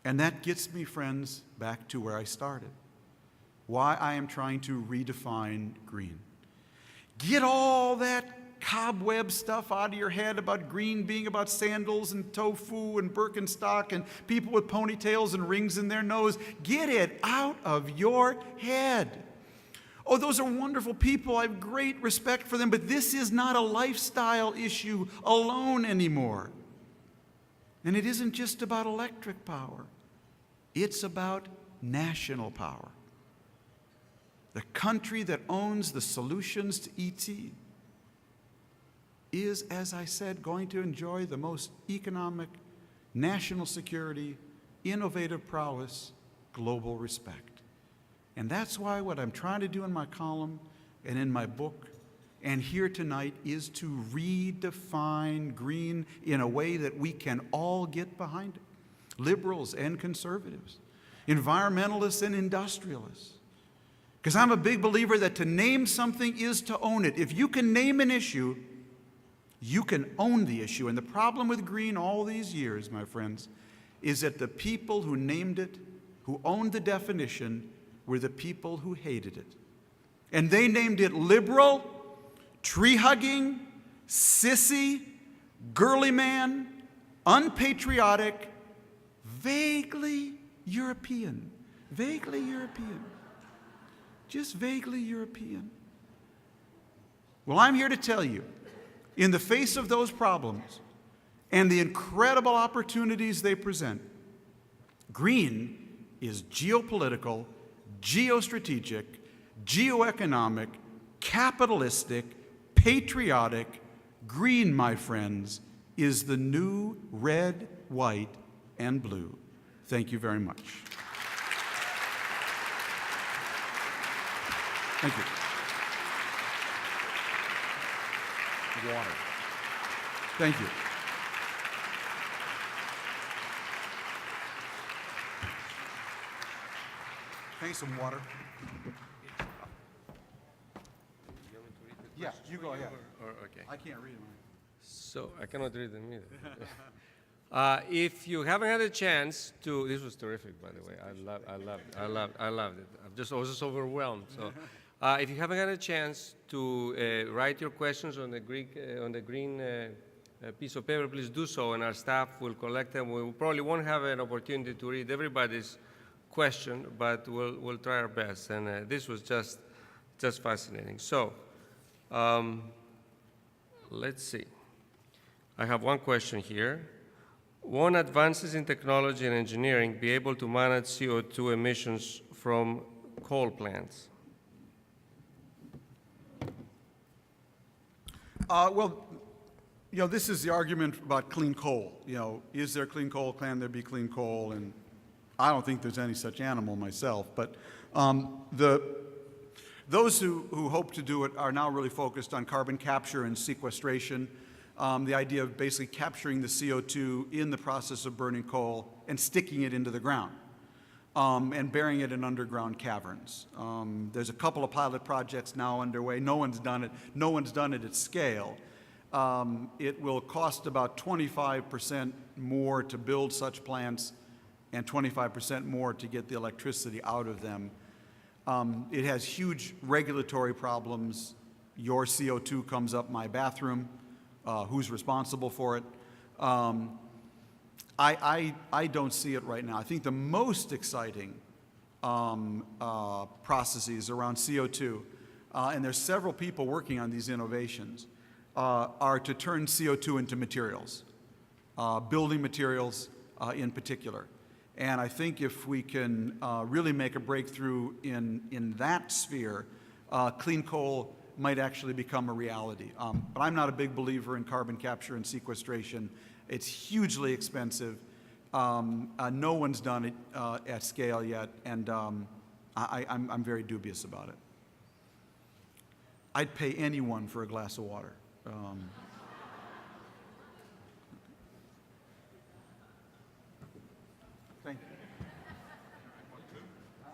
S3: And that gets me, friends, back to where I started. Why I am trying to redefine green. Get all that cobweb stuff out of your head about green being about sandals and tofu and Birkenstock and people with ponytails and rings in their nose. Get it out of your head. Oh, those are wonderful people. I have great respect for them, but this is not a lifestyle issue alone anymore. And it isn't just about electric power. It's about national power. The country that owns the solutions to ET is, as I said, going to enjoy the most economic, national security, innovative prowess, global respect. And that's why what I'm trying to do in my column and in my book and here tonight is to redefine green in a way that we can all get behind it. Liberals and conservatives, environmentalists and industrialists. Because I'm a big believer that to name something is to own it. If you can name an issue, You can own the issue. And the problem with green all these years, my friends, is that the people who named it, who owned the definition, were the people who hated it. And they named it liberal, tree-hugging, sissy, girly man, unpatriotic, vaguely European. Vaguely European. Just vaguely European. Well, I'm here to tell you, in the face of those problems and the incredible opportunities they present, green is geopolitical, geostrategic, geoeconomic, capitalistic, patriotic. Green, my friends, is the new red, white, and blue. Thank you very much. Thank you. Water. Thank you. Thanks, some water. Yeah, you go ahead.
S1: Okay.
S3: I can't read mine.
S1: So I cannot read them either. If you haven't had a chance to, this was terrific, by the way. I loved it. I was just overwhelmed. So, if you haven't had a chance to write your questions on the green piece of paper, please do so, and our staff will collect them. We probably won't have an opportunity to read everybody's question, but we'll try our best. And this was just fascinating. So, let's see. I have one question here. Won't advances in technology and engineering be able to manage CO2 emissions from coal plants?
S3: Well, this is the argument about clean coal. Is there clean coal? Can there be clean coal? And I don't think there's any such animal myself. But those who hope to do it are now really focused on carbon capture and sequestration. The idea of basically capturing the CO2 in the process of burning coal and sticking it into the ground and burying it in underground caverns. There's a couple of pilot projects now underway. No one's done it. No one's done it at scale. It will cost about 25% more to build such plants and 25% more to get the electricity out of them. It has huge regulatory problems. Your CO2 comes up my bathroom. Who's responsible for it? I don't see it right now. I think the most exciting processes around CO2, and there's several people working on these innovations, are to turn CO2 into materials, building materials in particular. And I think if we can really make a breakthrough in that sphere, clean coal might actually become a reality. But I'm not a big believer in carbon capture and sequestration. It's hugely expensive. No one's done it at scale yet, and I'm very dubious about it. I'd pay anyone for a glass of water. Thank you.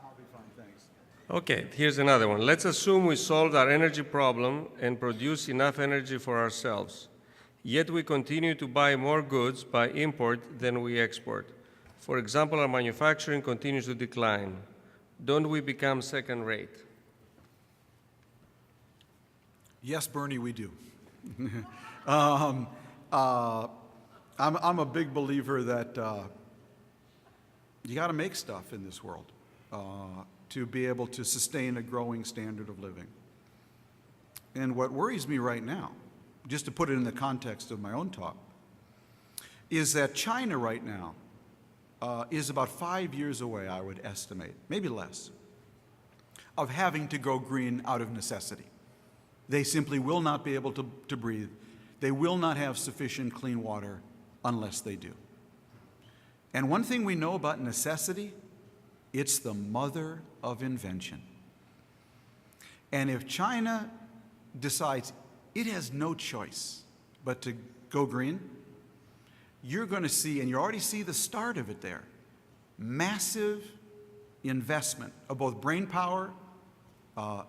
S3: I'll be fine, thanks.
S1: Okay, here's another one. Let's assume we solved our energy problem and produce enough energy for ourselves. Yet we continue to buy more goods by import than we export. For example, our manufacturing continues to decline. Don't we become second-rate?
S3: Yes, Bernie, we do. I'm a big believer that you got to make stuff in this world to be able to sustain a growing standard of living. And what worries me right now, just to put it in the context of my own talk, is that China right now is about 5 years away, I would estimate, maybe less, of having to go green out of necessity. They simply will not be able to breathe. They will not have sufficient clean water unless they do. And one thing we know about necessity, it's the mother of invention. And if China decides it has no choice but to go green, you're going to see, and you already see the start of it there, massive investment of both brain power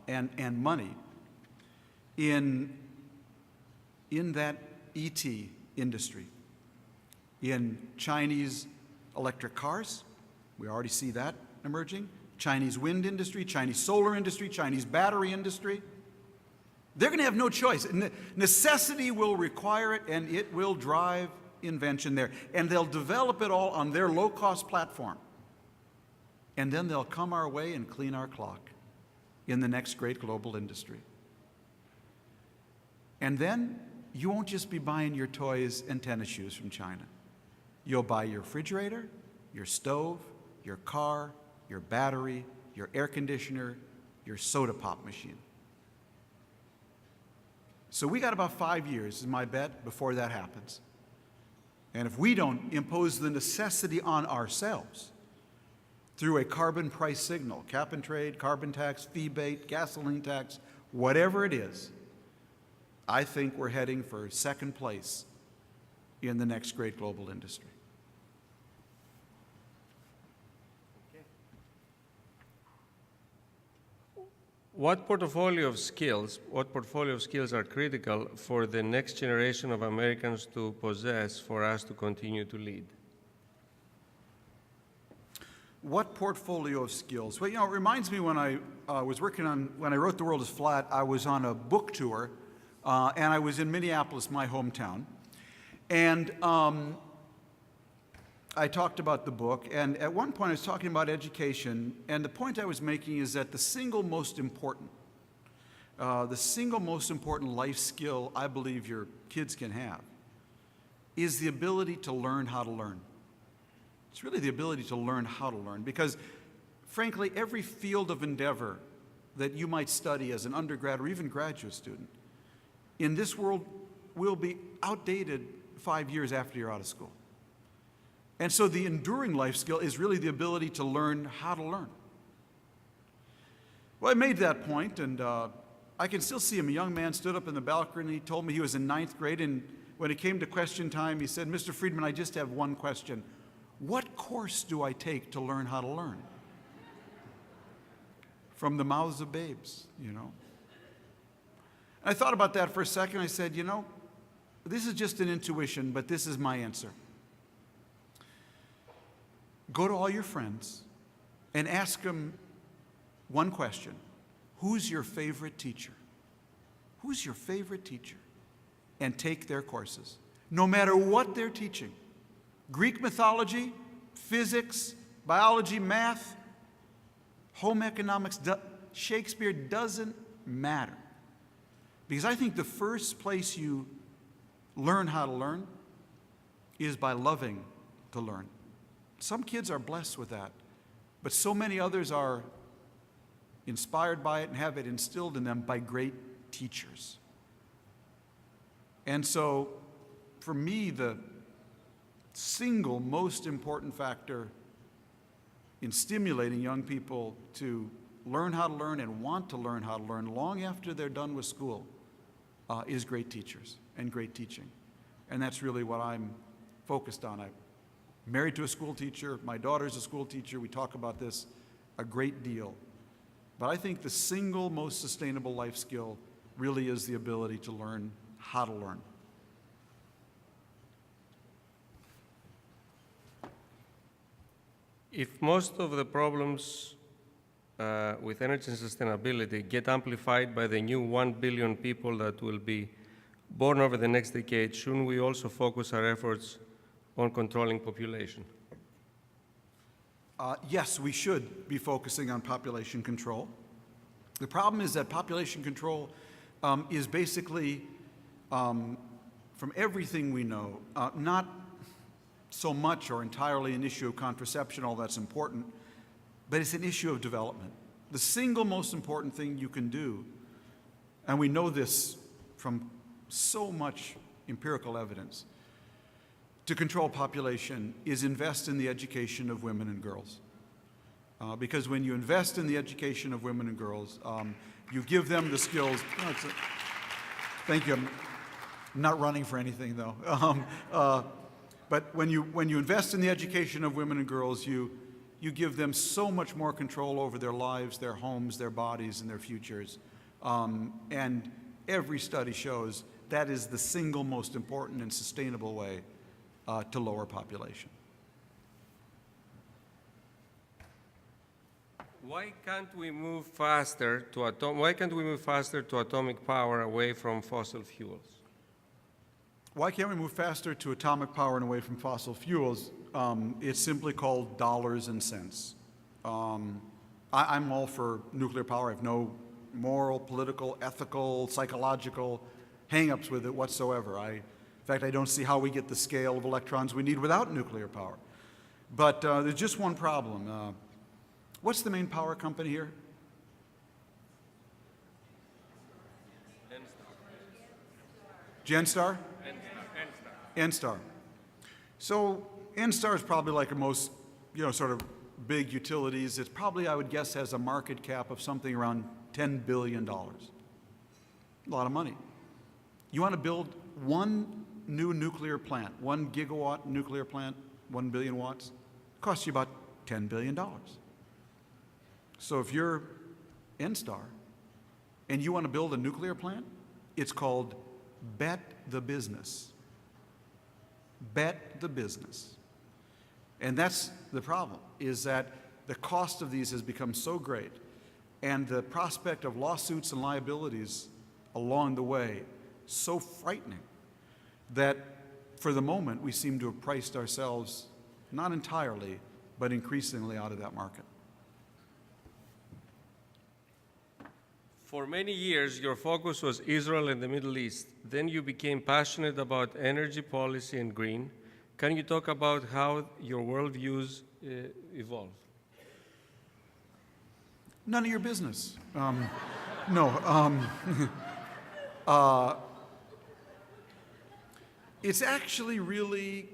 S3: and money in that ET industry, in Chinese electric cars. We already see that emerging. Chinese wind industry, Chinese solar industry, Chinese battery industry. They're going to have no choice. Necessity will require it, and it will drive invention there. And they'll develop it all on their low-cost platform. And then they'll come our way and clean our clock in the next great global industry. And then you won't just be buying your toys and tennis shoes from China. You'll buy your refrigerator, your stove, your car, your battery, your air conditioner, your soda pop machine. So we got about 5 years, is my bet, before that happens. And if we don't impose the necessity on ourselves through a carbon price signal, cap and trade, carbon tax, fee bait, gasoline tax, whatever it is, I think we're heading for second place in the next great global industry.
S1: What portfolio of skills are critical for the next generation of Americans to possess for us to continue to lead?
S3: What portfolio of skills? Well, you know, it reminds me when I when I wrote The World is Flat, I was on a book tour, and I was in Minneapolis, my hometown. And I talked about the book, and at one point I was talking about education, and the point I was making is that the single most important life skill I believe your kids can have is the ability to learn how to learn. It's really the ability to learn how to learn, because frankly, every field of endeavor that you might study as an undergrad or even graduate student in this world will be outdated 5 years after you're out of school. And so the enduring life skill is really the ability to learn how to learn. Well, I made that point, and I can still see him. A young man stood up in the balcony, and he told me he was in 9th grade, and when it came to question time, he said, "Mr. Friedman, I just have one question. What course do I take to learn how to learn?" From the mouths of babes, you know. And I thought about that for a second. I said, you know, this is just an intuition, but this is my answer. Go to all your friends and ask them one question. Who's your favorite teacher? Who's your favorite teacher? And take their courses, no matter what they're teaching. Greek mythology, physics, biology, math, home economics, Shakespeare, doesn't matter. Because I think the first place you learn how to learn is by loving to learn. Some kids are blessed with that, but so many others are inspired by it and have it instilled in them by great teachers. And so, for me, the single most important factor in stimulating young people to learn how to learn and want to learn how to learn long after they're done with school is great teachers and great teaching. And that's really what I'm focused on. I'm married to a school teacher. My daughter's a school teacher. We talk about this a great deal. But I think the single most sustainable life skill really is the ability to learn how to learn.
S1: If most of the problems with energy and sustainability get amplified by the new 1 billion people that will be born over the next decade, shouldn't we also focus our efforts on controlling population?
S3: Yes, we should be focusing on population control. The problem is that population control is basically, from everything we know, not so much or entirely an issue of contraception, all that's important, but it's an issue of development. The single most important thing you can do, and we know this from so much empirical evidence, to control population is invest in the education of women and girls. Because when you invest in the education of women and girls, you give them the skills. Thank you. I'm not running for anything, though. But when you invest in the education of women and girls, you give them so much more control over their lives, their homes, their bodies, and their futures. And every study shows that is the single most important and sustainable way to lower population.
S1: Why can't we move faster to atomic power away from fossil fuels?
S3: Why can't we move faster to atomic power and away from fossil fuels? It's simply called dollars and cents. I'm all for nuclear power. I have no moral, political, ethical, psychological hang-ups with it whatsoever. In fact, I don't see how we get the scale of electrons we need without nuclear power. But there's just one problem. What's the main power company here? Genstar? Enstar. So Enstar is probably like most, sort of big utilities. It's probably, I would guess, has a market cap of something around $10 billion. A lot of money. You want to build one new nuclear plant, 1 gigawatt nuclear plant, 1 billion watts, costs you about $10 billion. So if you're Enstar and you want to build a nuclear plant, it's called bet the business. Bet the business. And that's the problem, is that the cost of these has become so great, and the prospect of lawsuits and liabilities along the way so frightening, that for the moment we seem to have priced ourselves, not entirely, but increasingly out of that market.
S1: For many years, your focus was Israel and the Middle East. Then you became passionate about energy policy and green. Can you talk about how your worldviews evolved?
S3: None of your business. It's actually really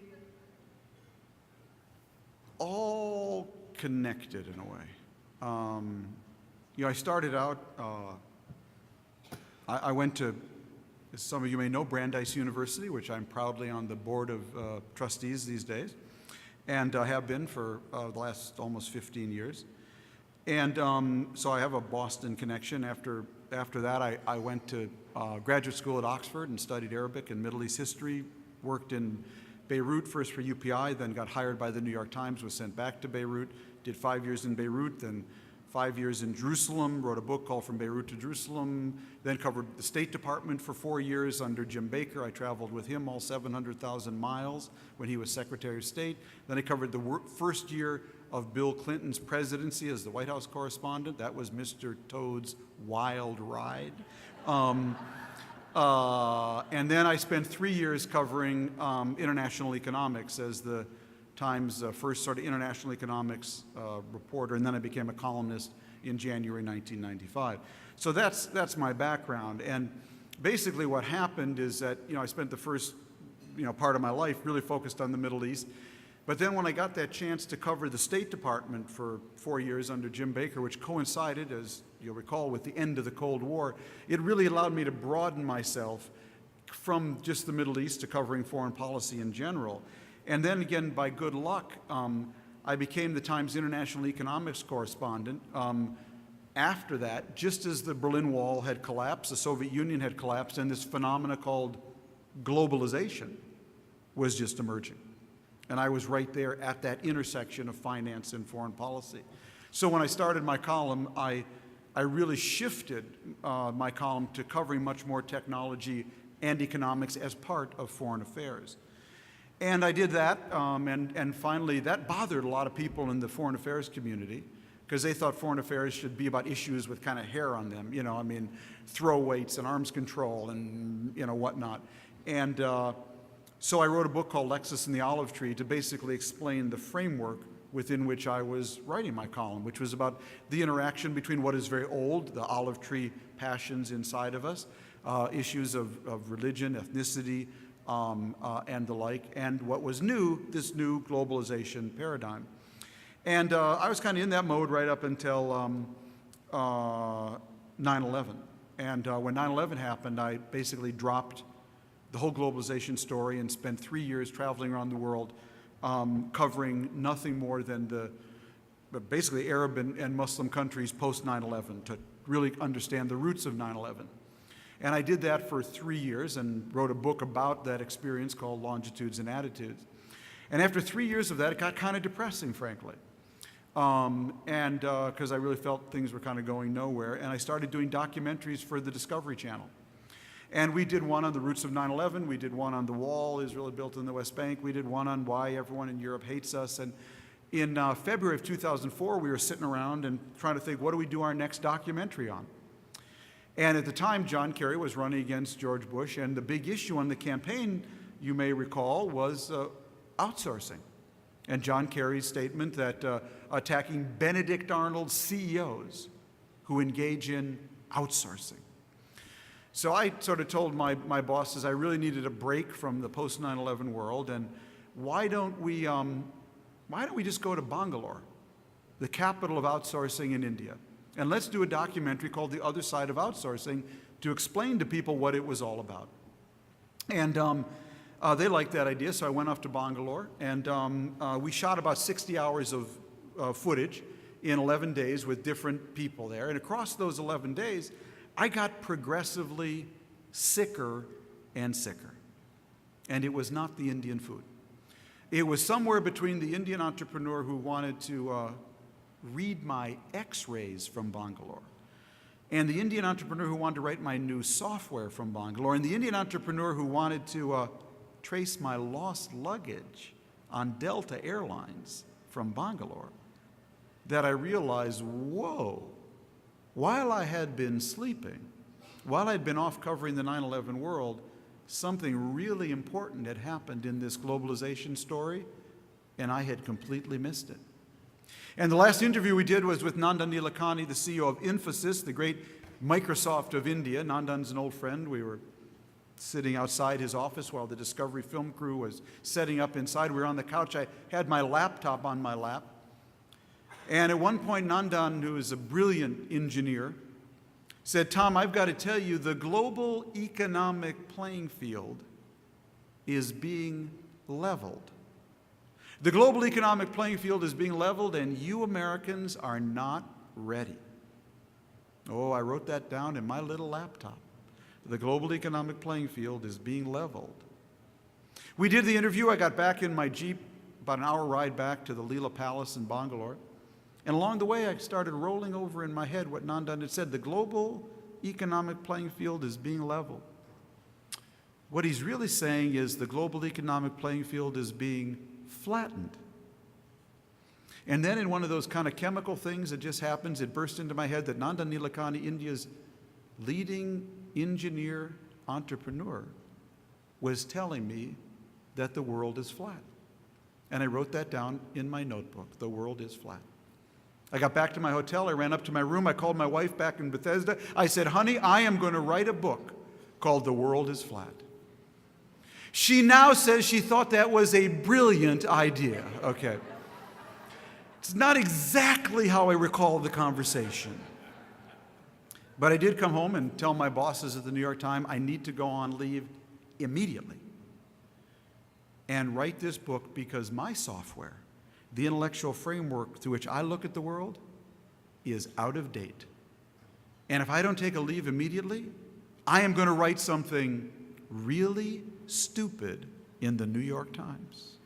S3: all connected in a way. I started out, I went to, as some of you may know, Brandeis University, which I'm proudly on the board of trustees these days, and have been for the last almost 15 years. And so I have a Boston connection. After that, I went to graduate school at Oxford and studied Arabic and Middle East history, worked in Beirut, first for UPI, then got hired by the New York Times, was sent back to Beirut, did 5 years in Beirut, then 5 years in Jerusalem, wrote a book called From Beirut to Jerusalem, then covered the State Department for 4 years under Jim Baker. I traveled with him all 700,000 miles when he was Secretary of State. Then I covered the first year of Bill Clinton's presidency as the White House correspondent. That was Mr. Toad's wild ride. And then I spent 3 years covering international economics as the Times' first sort of international economics reporter, and then I became a columnist in January 1995. So that's my background. And basically what happened is that, I spent the first, part of my life really focused on the Middle East. But then when I got that chance to cover the State Department for 4 years under Jim Baker, which coincided, as you'll recall, with the end of the Cold War, it really allowed me to broaden myself from just the Middle East to covering foreign policy in general. And then again, by good luck, I became the Times International Economics correspondent. After that, just as the Berlin Wall had collapsed, the Soviet Union had collapsed, and this phenomena called globalization was just emerging. And I was right there at that intersection of finance and foreign policy. So when I started my column, I really shifted my column to covering much more technology and economics as part of foreign affairs. And I did that, and finally that bothered a lot of people in the foreign affairs community, because they thought foreign affairs should be about issues with kind of hair on them, throw weights and arms control and, whatnot. And so I wrote a book called Lexus and the Olive Tree to basically explain the framework within which I was writing my column, which was about the interaction between what is very old, the olive tree passions inside of us, issues of religion, ethnicity, and the like, and what was new, this new globalization paradigm. And I was kind of in that mode right up until 9/11. And when 9/11 happened, I basically dropped the whole globalization story and spent 3 years traveling around the world covering nothing more than the basically Arab and Muslim countries post 9/11 to really understand the roots of 9/11. And I did that for 3 years and wrote a book about that experience called Longitudes and Attitudes. And after 3 years of that, it got kind of depressing, frankly. Because I really felt things were kind of going nowhere. And I started doing documentaries for the Discovery Channel. And we did one on the roots of 9/11. We did one on the wall Israel had built in the West Bank. We did one on why everyone in Europe hates us. And in February of 2004, we were sitting around and trying to think, what do we do our next documentary on? And at the time, John Kerry was running against George Bush. And the big issue on the campaign, you may recall, was outsourcing. And John Kerry's statement that attacking Benedict Arnold's CEOs who engage in outsourcing. So I sort of told my bosses I really needed a break from the post-9/11 world, and why don't we just go to Bangalore, the capital of outsourcing in India, and let's do a documentary called The Other Side of Outsourcing to explain to people what it was all about. And they liked that idea, so I went off to Bangalore, and we shot about 60 hours of footage in 11 days with different people there. And across those 11 days, I got progressively sicker and sicker. And it was not the Indian food. It was somewhere between the Indian entrepreneur who wanted to read my x-rays from Bangalore, and the Indian entrepreneur who wanted to write my new software from Bangalore, and the Indian entrepreneur who wanted to trace my lost luggage on Delta Airlines from Bangalore, that I realized, whoa, while I had been sleeping, while I'd been off covering the 9/11 world, something really important had happened in this globalization story, and I had completely missed it. And the last interview we did was with Nandan Nilekani, the CEO of Infosys, the great Microsoft of India. Nandan's an old friend. We were sitting outside his office while the Discovery film crew was setting up inside. We were on the couch. I had my laptop on my lap. And at one point, Nandan, who is a brilliant engineer, said, "Tom, I've got to tell you, the global economic playing field is being leveled. The global economic playing field is being leveled, and you Americans are not ready." Oh, I wrote that down in my little laptop. The global economic playing field is being leveled. We did the interview. I got back in my Jeep, about an hour ride back to the Leela Palace in Bangalore. And along the way, I started rolling over in my head what Nandan had said. The global economic playing field is being leveled. What he's really saying is the global economic playing field is being flattened. And then in one of those kind of chemical things that just happens, it burst into my head that Nandan Nilekani, India's leading engineer entrepreneur, was telling me that the world is flat. And I wrote that down in my notebook. The world is flat. I got back to my hotel. I ran up to my room. I called my wife back in Bethesda. I said, "Honey, I am going to write a book called The World is Flat." She now says she thought that was a brilliant idea. Okay. It's not exactly how I recall the conversation. But I did come home and tell my bosses at the New York Times I need to go on leave immediately and write this book, because my software, the intellectual framework through which I look at the world, is out of date. And if I don't take a leave immediately, I am going to write something really stupid in the New York Times.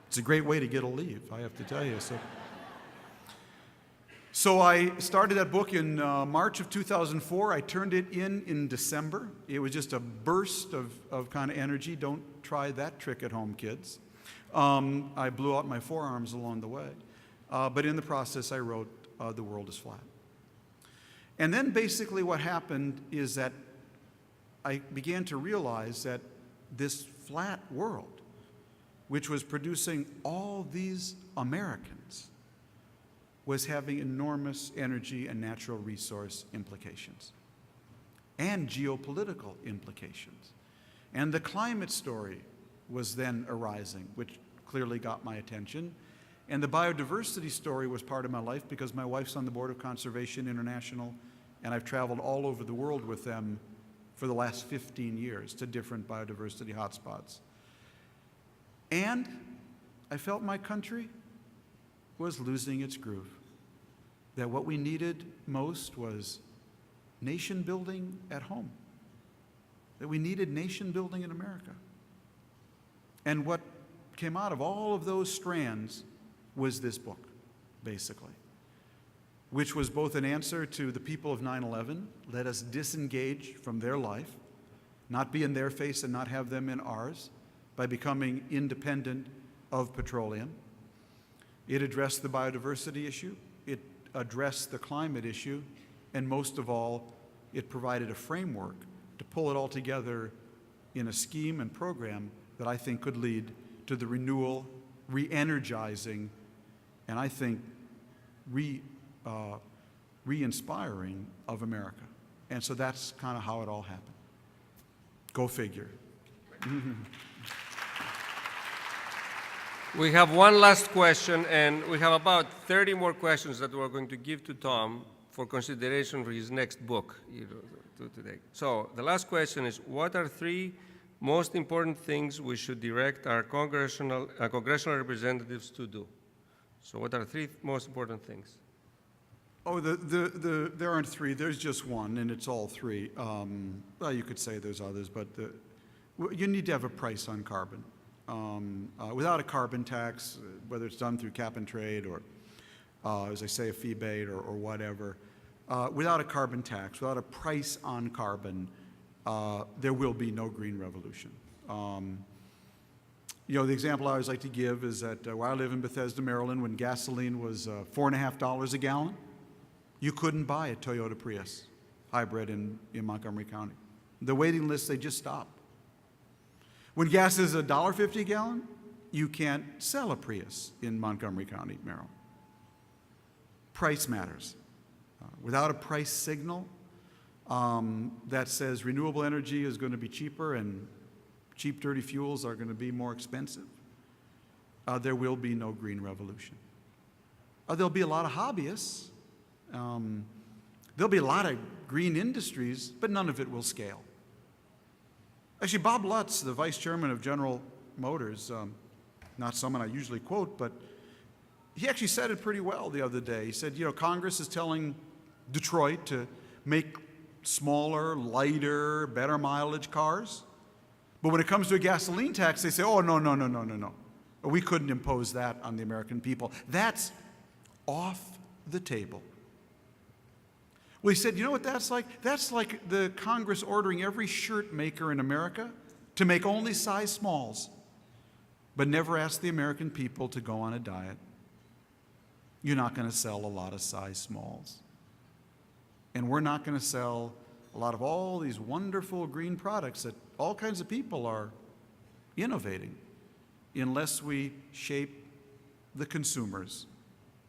S3: It's a great way to get a leave, I have to tell you. So I started that book in March of 2004. I turned it in December. It was just a burst of kind of energy. Don't try that trick at home, kids. I blew out my forearms along the way. But in the process, I wrote The World is Flat. And then basically what happened is that I began to realize that this flat world, which was producing all these Americans, was having enormous energy and natural resource implications and geopolitical implications. And the climate story was then arising, which clearly got my attention. And the biodiversity story was part of my life because my wife's on the board of Conservation International, and I've traveled all over the world with them for the last 15 years to different biodiversity hotspots. And I felt my country was losing its groove, that what we needed most was nation building at home, that we needed nation building in America. And what came out of all of those strands was this book, basically, which was both an answer to the people of 9/11, let us disengage from their life, not be in their face and not have them in ours, by becoming independent of petroleum. It addressed the biodiversity issue, it addressed the climate issue, and most of all, it provided a framework to pull it all together in a scheme and program that I think could lead to the renewal, re-energizing, and I think re-inspiring of America. And so that's kind of how it all happened. Go figure.
S1: We have one last question, and we have about 30 more questions that we're going to give to Tom for consideration for his next book today. So the last question is, what are 3 most important things we should direct our congressional representatives to do? So what are 3 most important things?
S3: Oh, there aren't 3. There's just one, and it's all 3. Well, you could say there's others, but you need to have a price on carbon. Without a carbon tax, whether it's done through cap and trade or, as I say, a fee bait or whatever, without a carbon tax, without a price on carbon, there will be no green revolution. You know, the example I always like to give is that where I live in Bethesda, Maryland, when gasoline was $4.50 a gallon, you couldn't buy a Toyota Prius hybrid in Montgomery County. The waiting lists, they just stopped. When gas is $1.50 a gallon, you can't sell a Prius in Montgomery County, Maryland. Price matters. Without a price signal that says renewable energy is going to be cheaper and cheap, dirty fuels are going to be more expensive, there will be no green revolution. There'll be a lot of hobbyists. There'll be a lot of green industries, but none of it will scale. Actually, Bob Lutz, the vice chairman of General Motors, not someone I usually quote, but he actually said it pretty well the other day. He said, you know, Congress is telling Detroit to make smaller, lighter, better mileage cars. But when it comes to a gasoline tax, they say, oh, no. We couldn't impose that on the American people. That's off the table. Well, he said, you know what that's like? That's like the Congress ordering every shirt maker in America to make only size smalls, but never ask the American people to go on a diet. You're not going to sell a lot of size smalls. And we're not going to sell a lot of all these wonderful green products that all kinds of people are innovating unless we shape the consumers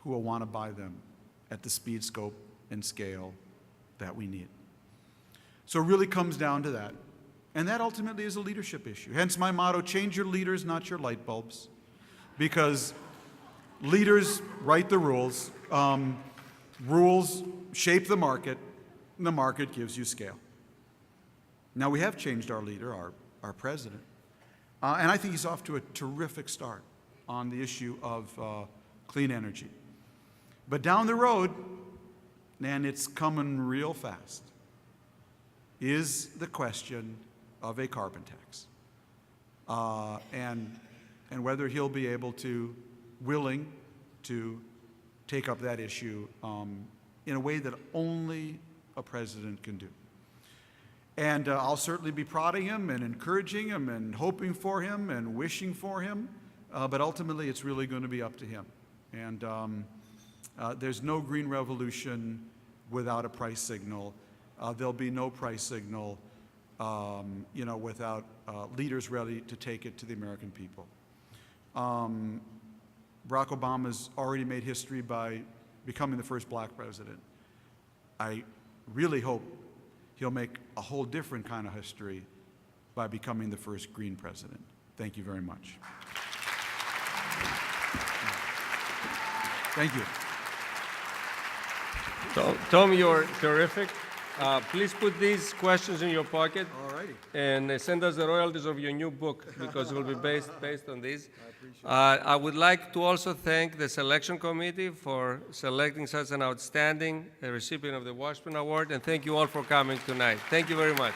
S3: who will want to buy them at the speed, scope, and scale that we need. So it really comes down to that. And that ultimately is a leadership issue. Hence my motto, change your leaders, not your light bulbs. Because leaders write the rules. Rules shape the market, and the market gives you scale. Now we have changed our leader, our president. And I think he's off to a terrific start on the issue of clean energy. But down the road, and it's coming real fast, is the question of a carbon tax. And whether he'll be willing to take up that issue in a way that only a president can do. And I'll certainly be prodding him and encouraging him and hoping for him and wishing for him, but ultimately it's really going to be up to him. And there's no green revolution without a price signal. There'll be no price signal, without leaders ready to take it to the American people. Barack Obama's already made history by becoming the first black president. I really hope he'll make a whole different kind of history by becoming the first green president. Thank you very much. Thank you.
S1: Tom, you're terrific. Please put these questions in your pocket.
S3: All righty.
S1: And send us the royalties of your new book, because it will be based on these. I would like to also thank the selection committee for selecting such an outstanding recipient of the Washburn Award, and thank you all for coming tonight. Thank you very much.